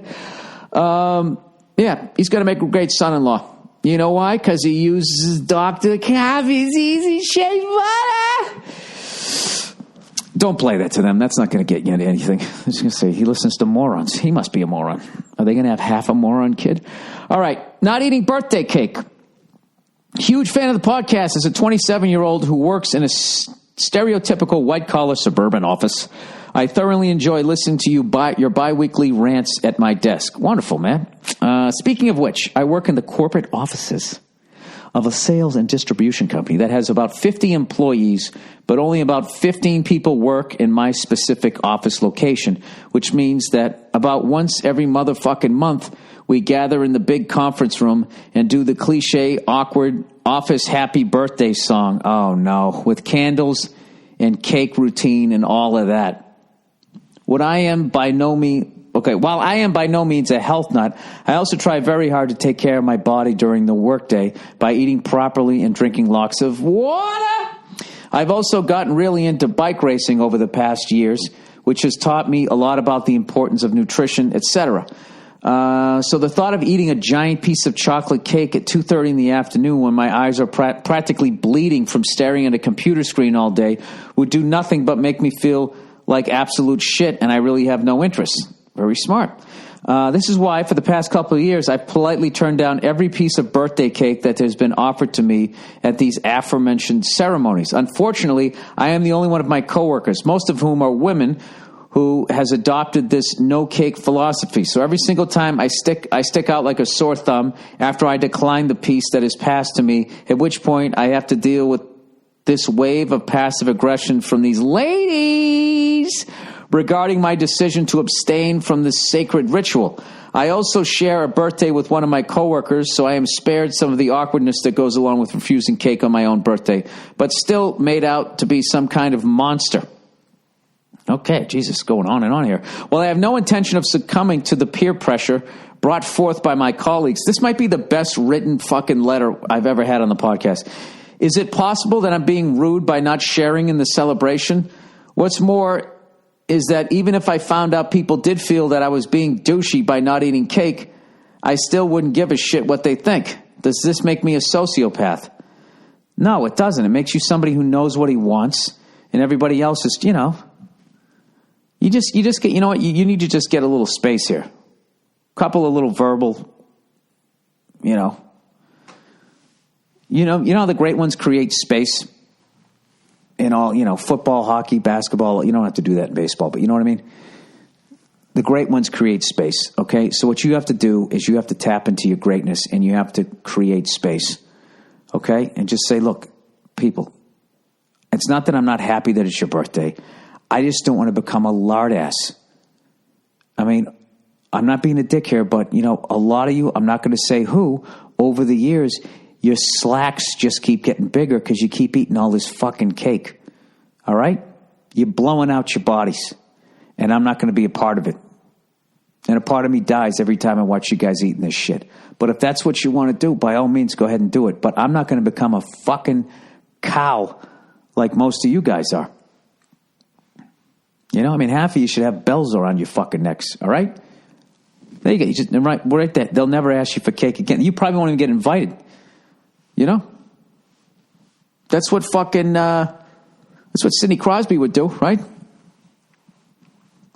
Yeah, he's going to make a great son-in-law. You know why? Because he uses Dr. Covey's Easy Shave Butter. Don't play that to them. That's not going to get you into anything. I was going to say, he listens to morons. He must be a moron. Are they going to have half a moron kid? All right, not eating birthday cake. Huge fan of the podcast as a 27-year-old who works in a stereotypical white-collar suburban office. I thoroughly enjoy listening to your bi-weekly rants at my desk. Wonderful, man. Speaking of which, I work in the corporate offices of a sales and distribution company that has about 50 employees, but only about 15 people work in my specific office location, which means that about once every motherfucking month, we gather in the big conference room and do the cliche, awkward office happy birthday song. Oh, no. With candles and cake routine and all of that. While I am by no means a health nut, I also try very hard to take care of my body during the workday by eating properly and drinking lots of water. I've also gotten really into bike racing over the past years, which has taught me a lot about the importance of nutrition, etc. So the thought of eating a giant piece of chocolate cake at 2:30 in the afternoon when my eyes are practically bleeding from staring at a computer screen all day would do nothing but make me feel like absolute shit, and I really have no interest. Very smart. This is why, for the past couple of years, I've politely turned down every piece of birthday cake that has been offered to me at these aforementioned ceremonies. Unfortunately, I am the only one of my coworkers, most of whom are women, who has adopted this no-cake philosophy. So every single time I stick out like a sore thumb after I decline the piece that is passed to me, at which point I have to deal with this wave of passive aggression from these ladies regarding my decision to abstain from this sacred ritual. I also share a birthday with one of my coworkers, so I am spared some of the awkwardness that goes along with refusing cake on my own birthday, but still made out to be some kind of monster. Okay, Jesus, going on and on here. Well, I have no intention of succumbing to the peer pressure brought forth by my colleagues. This might be the best written fucking letter I've ever had on the podcast. Is it possible that I'm being rude by not sharing in the celebration? What's more is that even if I found out people did feel that I was being douchey by not eating cake, I still wouldn't give a shit what they think. Does this make me a sociopath? No, it doesn't. It makes you somebody who knows what he wants and everybody else is, you just get, you know what, you need to just get a little space here. Couple of little verbal, you know how the great ones create space in all, football, hockey, basketball. You don't have to do that in baseball, but you know what I mean? The great ones create space, okay? So what you have to do is you have to tap into your greatness and you have to create space, okay? And just say, look, people, it's not that I'm not happy that it's your birthday. I just don't want to become a lard ass. I mean, I'm not being a dick here, but, a lot of you, I'm not going to say who, over the years, your slacks just keep getting bigger because you keep eating all this fucking cake. All right? You're blowing out your bodies. And I'm not going to be a part of it. And a part of me dies every time I watch you guys eating this shit. But if that's what you want to do, by all means, go ahead and do it. But I'm not going to become a fucking cow like most of you guys are. Half of you should have bells around your fucking necks. All right? There you go. You just, right there. They'll never ask you for cake again. You probably won't even get invited. That's what that's what Sidney Crosby would do, right?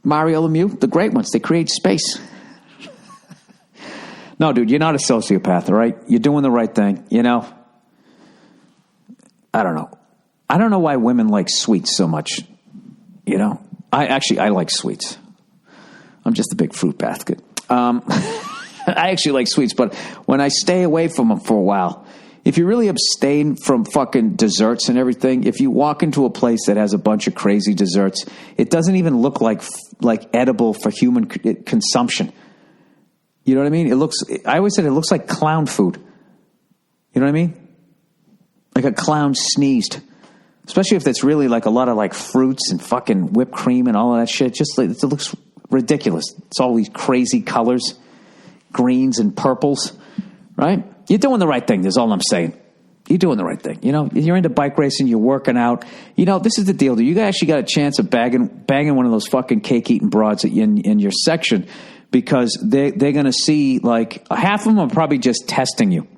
Mario Lemieux, the great ones, they create space. No, dude, you're not a sociopath, all right? You're doing the right thing, I don't know. I don't know why women like sweets so much, I like sweets. I'm just a big fruit basket. I actually like sweets, but when I stay away from them for a while, if you really abstain from fucking desserts and everything, if you walk into a place that has a bunch of crazy desserts, it doesn't even look like edible for human consumption. You know what I mean? I always said it looks like clown food. You know what I mean? Like a clown sneezed. Especially if it's really like a lot of like fruits and fucking whipped cream and all of that shit. Just like, it looks ridiculous. It's all these crazy colors, greens and purples, right? You're doing the right thing. That's all I'm saying. You're doing the right thing. You're into bike racing. You're working out. This is the deal, dude. You actually got a chance of banging one of those fucking cake-eating broads in your section because they're going to see, like, half of them are probably just testing you.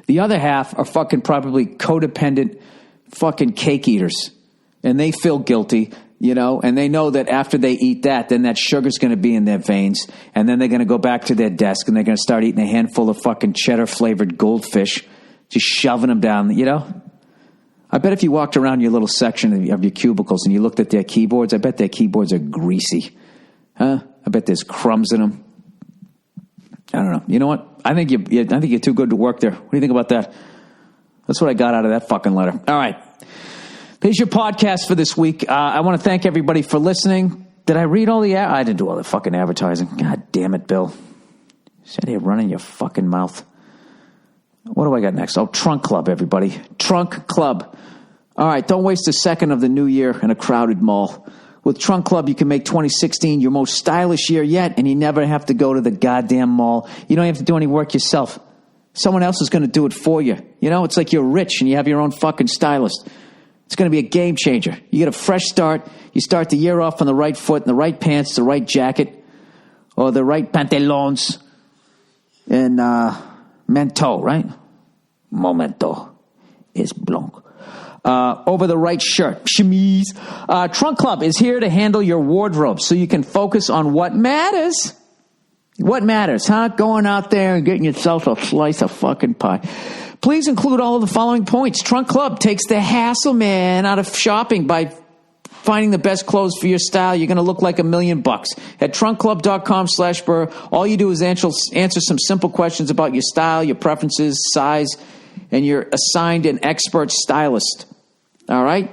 The other half are fucking probably codependent fucking cake eaters. And they feel guilty. And they know that after they eat that, then that sugar's going to be in their veins. And then they're going to go back to their desk and they're going to start eating a handful of fucking cheddar-flavored goldfish, just shoving them down, I bet if you walked around your little section of your cubicles and you looked at their keyboards, I bet their keyboards are greasy. Huh? I bet there's crumbs in them. I don't know. You know what? I think you're too good to work there. What do you think about that? That's what I got out of that fucking letter. All right. There's your podcast for this week. I want to thank everybody for listening. Did I read all the I didn't do all the fucking advertising. God damn it, Bill. Sit here running your fucking mouth. What do I got next? Oh, Trunk Club, everybody. Trunk Club. All right, don't waste a second of the new year in a crowded mall. With Trunk Club, you can make 2016 your most stylish year yet, and you never have to go to the goddamn mall. You don't have to do any work yourself. Someone else is going to do it for you. It's like you're rich and you have your own fucking stylist. It's going to be a game changer. You get a fresh start. You start the year off on the right foot, in the right pants, the right jacket, or the right pantalons, and mento, right? Momento is blanc. Over the right shirt, chemise. Trunk Club is here to handle your wardrobe so you can focus on what matters. What matters, huh? Going out there and getting yourself a slice of fucking pie. Please include all of the following points. Trunk Club takes the hassle, man, out of shopping by finding the best clothes for your style. You're going to look like $1 million. At trunkclub.com/Burr, all you do is answer some simple questions about your style, your preferences, size, and you're assigned an expert stylist. All right?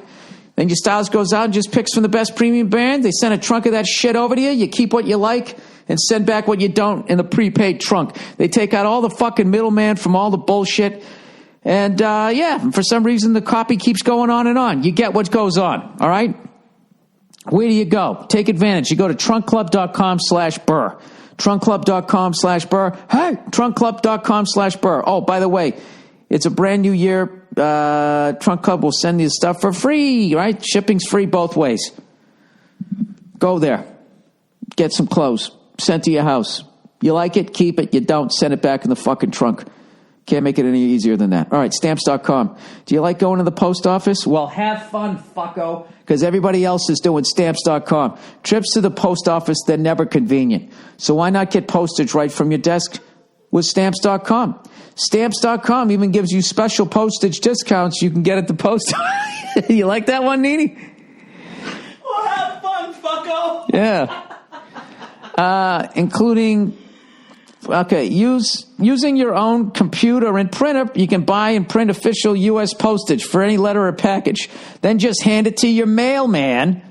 Then your stylist goes out and just picks from the best premium brand. They send a trunk of that shit over to you. You keep what you like and send back what you don't in the prepaid trunk. They take out all the fucking middleman from all the bullshit. And, for some reason, the copy keeps going on and on. You get what goes on, all right? Where do you go? Take advantage. You go to trunkclub.com/Burr. Trunkclub.com/Burr. Hey, trunkclub.com/Burr. Oh, by the way, it's a brand new year. Trunk Club will send you stuff for free, right? Shipping's free both ways. Go there. Get some clothes. Sent to your house. You like it? Keep it. You don't, send it back in the fucking trunk. Can't make it any easier than that. All right, Stamps.com. Do you like going to the post office? Well, have fun, fucko, because everybody else is doing Stamps.com. Trips to the post office, they're never convenient. So why not get postage right from your desk with Stamps.com? Stamps.com even gives you special postage discounts you can get at the post office. You like that one, Nene? Well, have fun, fucko. Yeah. Including... Okay, using your own computer and printer, you can buy and print official U.S. postage for any letter or package. Then just hand it to your mailman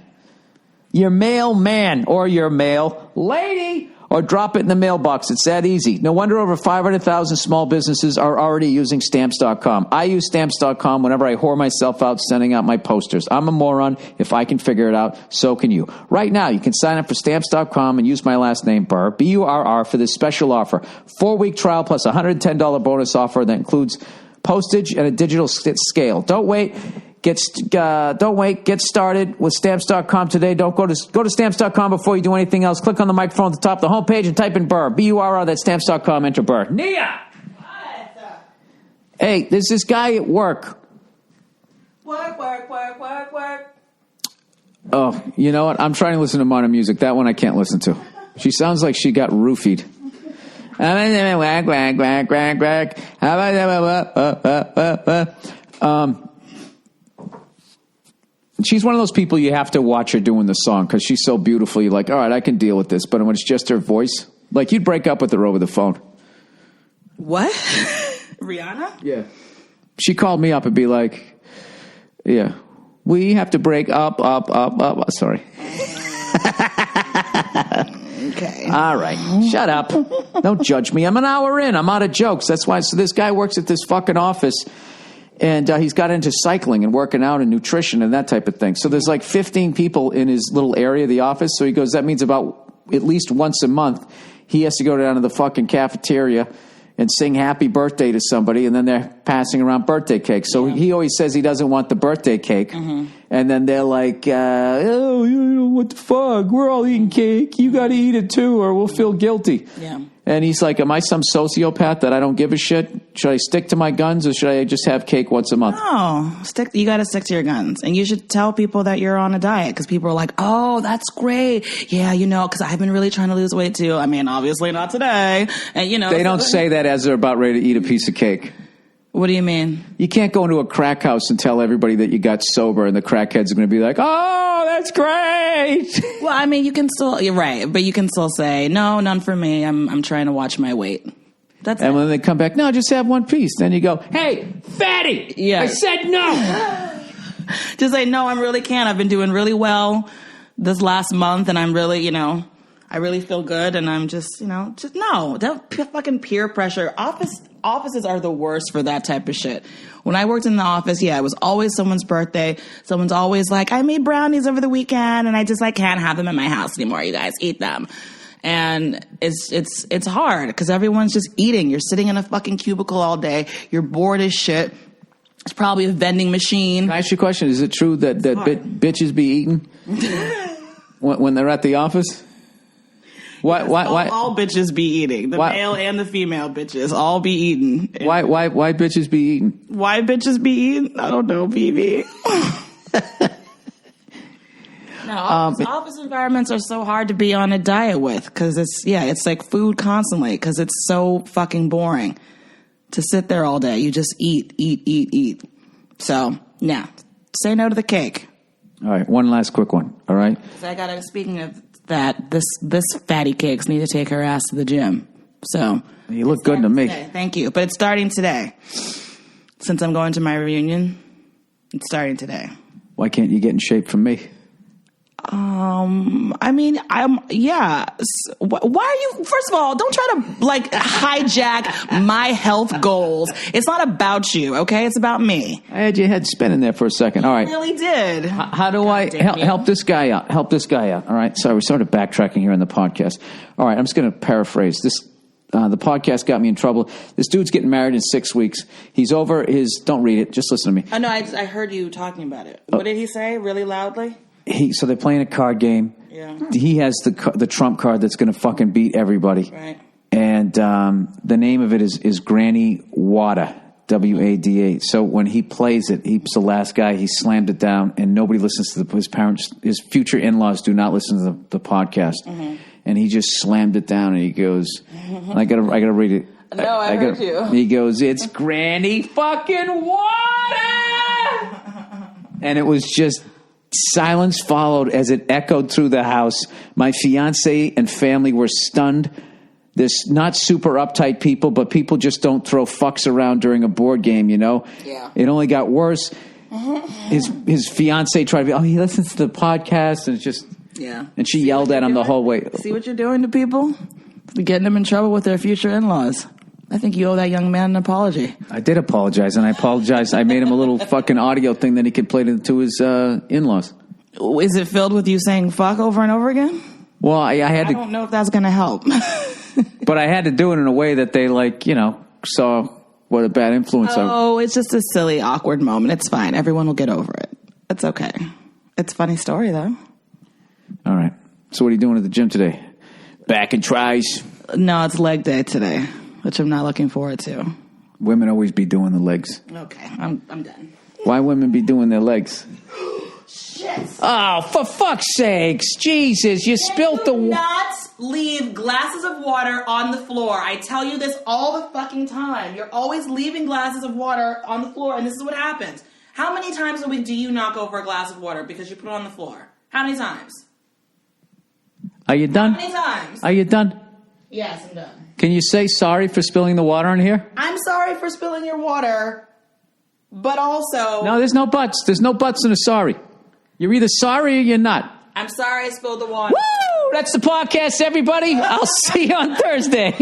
or your mail lady, or drop it in the mailbox. It's that easy. No wonder over 500,000 small businesses are already using Stamps.com. I use Stamps.com whenever I whore myself out sending out my posters. I'm a moron. If I can figure it out, so can you. Right now, you can sign up for Stamps.com and use my last name, Burr, B-U-R-R, for this special offer. 4-week trial plus a $110 bonus offer that includes postage and a digital scale. Don't wait. Get started with Stamps.com today. Don't go to Stamps.com before you do anything else. Click on the microphone at the top of the homepage and type in Burr. B-U-R-R, that's Stamps.com, enter Burr. Nia! Hey, there's this guy at work. Work. Oh, you know what? I'm trying to listen to modern music. That one I can't listen to. She sounds like she got roofied. She's one of those people you have to watch her doing the song because she's so beautiful. You're like, all right, I can deal with this. But when it's just her voice, like you'd break up with her over the phone. What? Rihanna? Yeah. She called me up and be like, yeah, we have to break up. Sorry. Okay. All right. Shut up. Don't judge me. I'm an hour in. I'm out of jokes. That's why. So this guy works at this fucking office. And he's got into cycling and working out and nutrition and that type of thing. So there's like 15 people in his little area of the office. So he goes, that means about at least once a month, he has to go down to the fucking cafeteria and sing happy birthday to somebody. And then they're passing around birthday cake. So he always says he doesn't want the birthday cake. Mm-hmm. And then they're like, oh, you know, what the fuck? We're all eating cake. You got to eat it too or we'll feel guilty. Yeah. And he's like, am I some sociopath that I don't give a shit? Should I stick to my guns or should I just have cake once a month? No, you got to stick to your guns. And you should tell people that you're on a diet because people are like, oh, that's great. Yeah, you know, because I've been really trying to lose weight too. I mean, obviously not today. And, you know. They don't say that as they're about ready to eat a piece of cake. What do you mean? You can't go into a crack house and tell everybody that you got sober and the crackheads are going to be like, oh, that's great. Well, I mean, you're right, but you can still say, no, none for me. I'm trying to watch my weight. That's and when they come back, no, just have one piece. Then you go, hey, fatty, I said no. Just say, no, I really can't. I've been doing really well this last month and I'm really, you know, I really feel good and I'm just, you know, just no. That fucking peer pressure. Offices are the worst for that type of shit. When I worked in the office, it was always someone's birthday. Someone's always like, I made brownies over the weekend and I just like can't have them in my house anymore. You guys eat them. And it's hard because everyone's just eating. You're sitting in a fucking cubicle all day. You're bored as shit. It's probably a vending machine. Can I ask you a question? Is it true that bitches be eating when they're at the office? Why? All bitches be eating. The male and the female bitches all be eating. Why bitches be eating? Why bitches be eating? I don't know, BB. No, office environments are so hard to be on a diet with because it's like food constantly because it's so fucking boring to sit there all day. You just eat. So, say no to the cake. All right, one last quick one. All right. Speaking of that, this fatty cakes need to take her ass to the gym. So you look good to me. Today. Thank you. But it's starting today. Since I'm going to my reunion, it's starting today. Why can't you get in shape for me? I mean, why are you, first of all, don't try to like hijack my health goals. It's not about you, okay? It's about me. I had your head spinning there for a second. All right. You really did. How do I help this guy out? All right. So we're sort of backtracking here in the podcast. All right. I'm just going to paraphrase this. The podcast got me in trouble. This dude's getting married in 6 weeks. He's over his, don't read it. Just listen to me. Oh, no, I heard you talking about it. What did he say really loudly? So they're playing a card game. Yeah. He has the Trump card that's going to fucking beat everybody. Right. And the name of it is Granny Wada, WADA. So when he plays it, he's the last guy. He slammed it down, and nobody listens to his parents. His future in-laws do not listen to the podcast. Mm-hmm. And he just slammed it down, and he goes, I gotta read it. No, I heard you. He goes, it's Granny fucking Wada! And it was just silence followed as it echoed through the house. My fiance and family were stunned. There's not super uptight people, but people just don't throw fucks around during a board game, you know? Yeah. It only got worse. His fiance tried to be, he listens to the podcast, and it's just... Yeah. And she yelled at him the whole way. See what you're doing to people? You're getting them in trouble with their future in-laws. I think you owe that young man an apology. I did apologize, and I apologized. I made him a little fucking audio thing that he could play to his in-laws. Is it filled with you saying fuck over and over again? Well, I had to... I don't know if that's going to help. But I had to do it in a way that they, saw what a bad influence I was. Oh, it's just a silly, awkward moment. It's fine. Everyone will get over it. It's okay. It's a funny story, though. All right. So what are you doing at the gym today? Back and tries? No, it's leg day today, which I'm not looking forward to. Women always be doing the legs. Okay, I'm done. Why women be doing their legs? Shit. Oh, for fuck's sakes. Jesus, you spilt the... Not leave glasses of water on the floor. I tell you this all the fucking time. You're always leaving glasses of water on the floor, and this is what happens. How many times a week do you knock over a glass of water because you put it on the floor? How many times? Are you done? How many times? Are you done? Yes, I'm done. Can you say sorry for spilling the water on here? I'm sorry for spilling your water, but also... No, there's no buts. There's no buts in a sorry. You're either sorry or you're not. I'm sorry I spilled the water. Woo! That's the podcast, everybody. I'll see you on Thursday.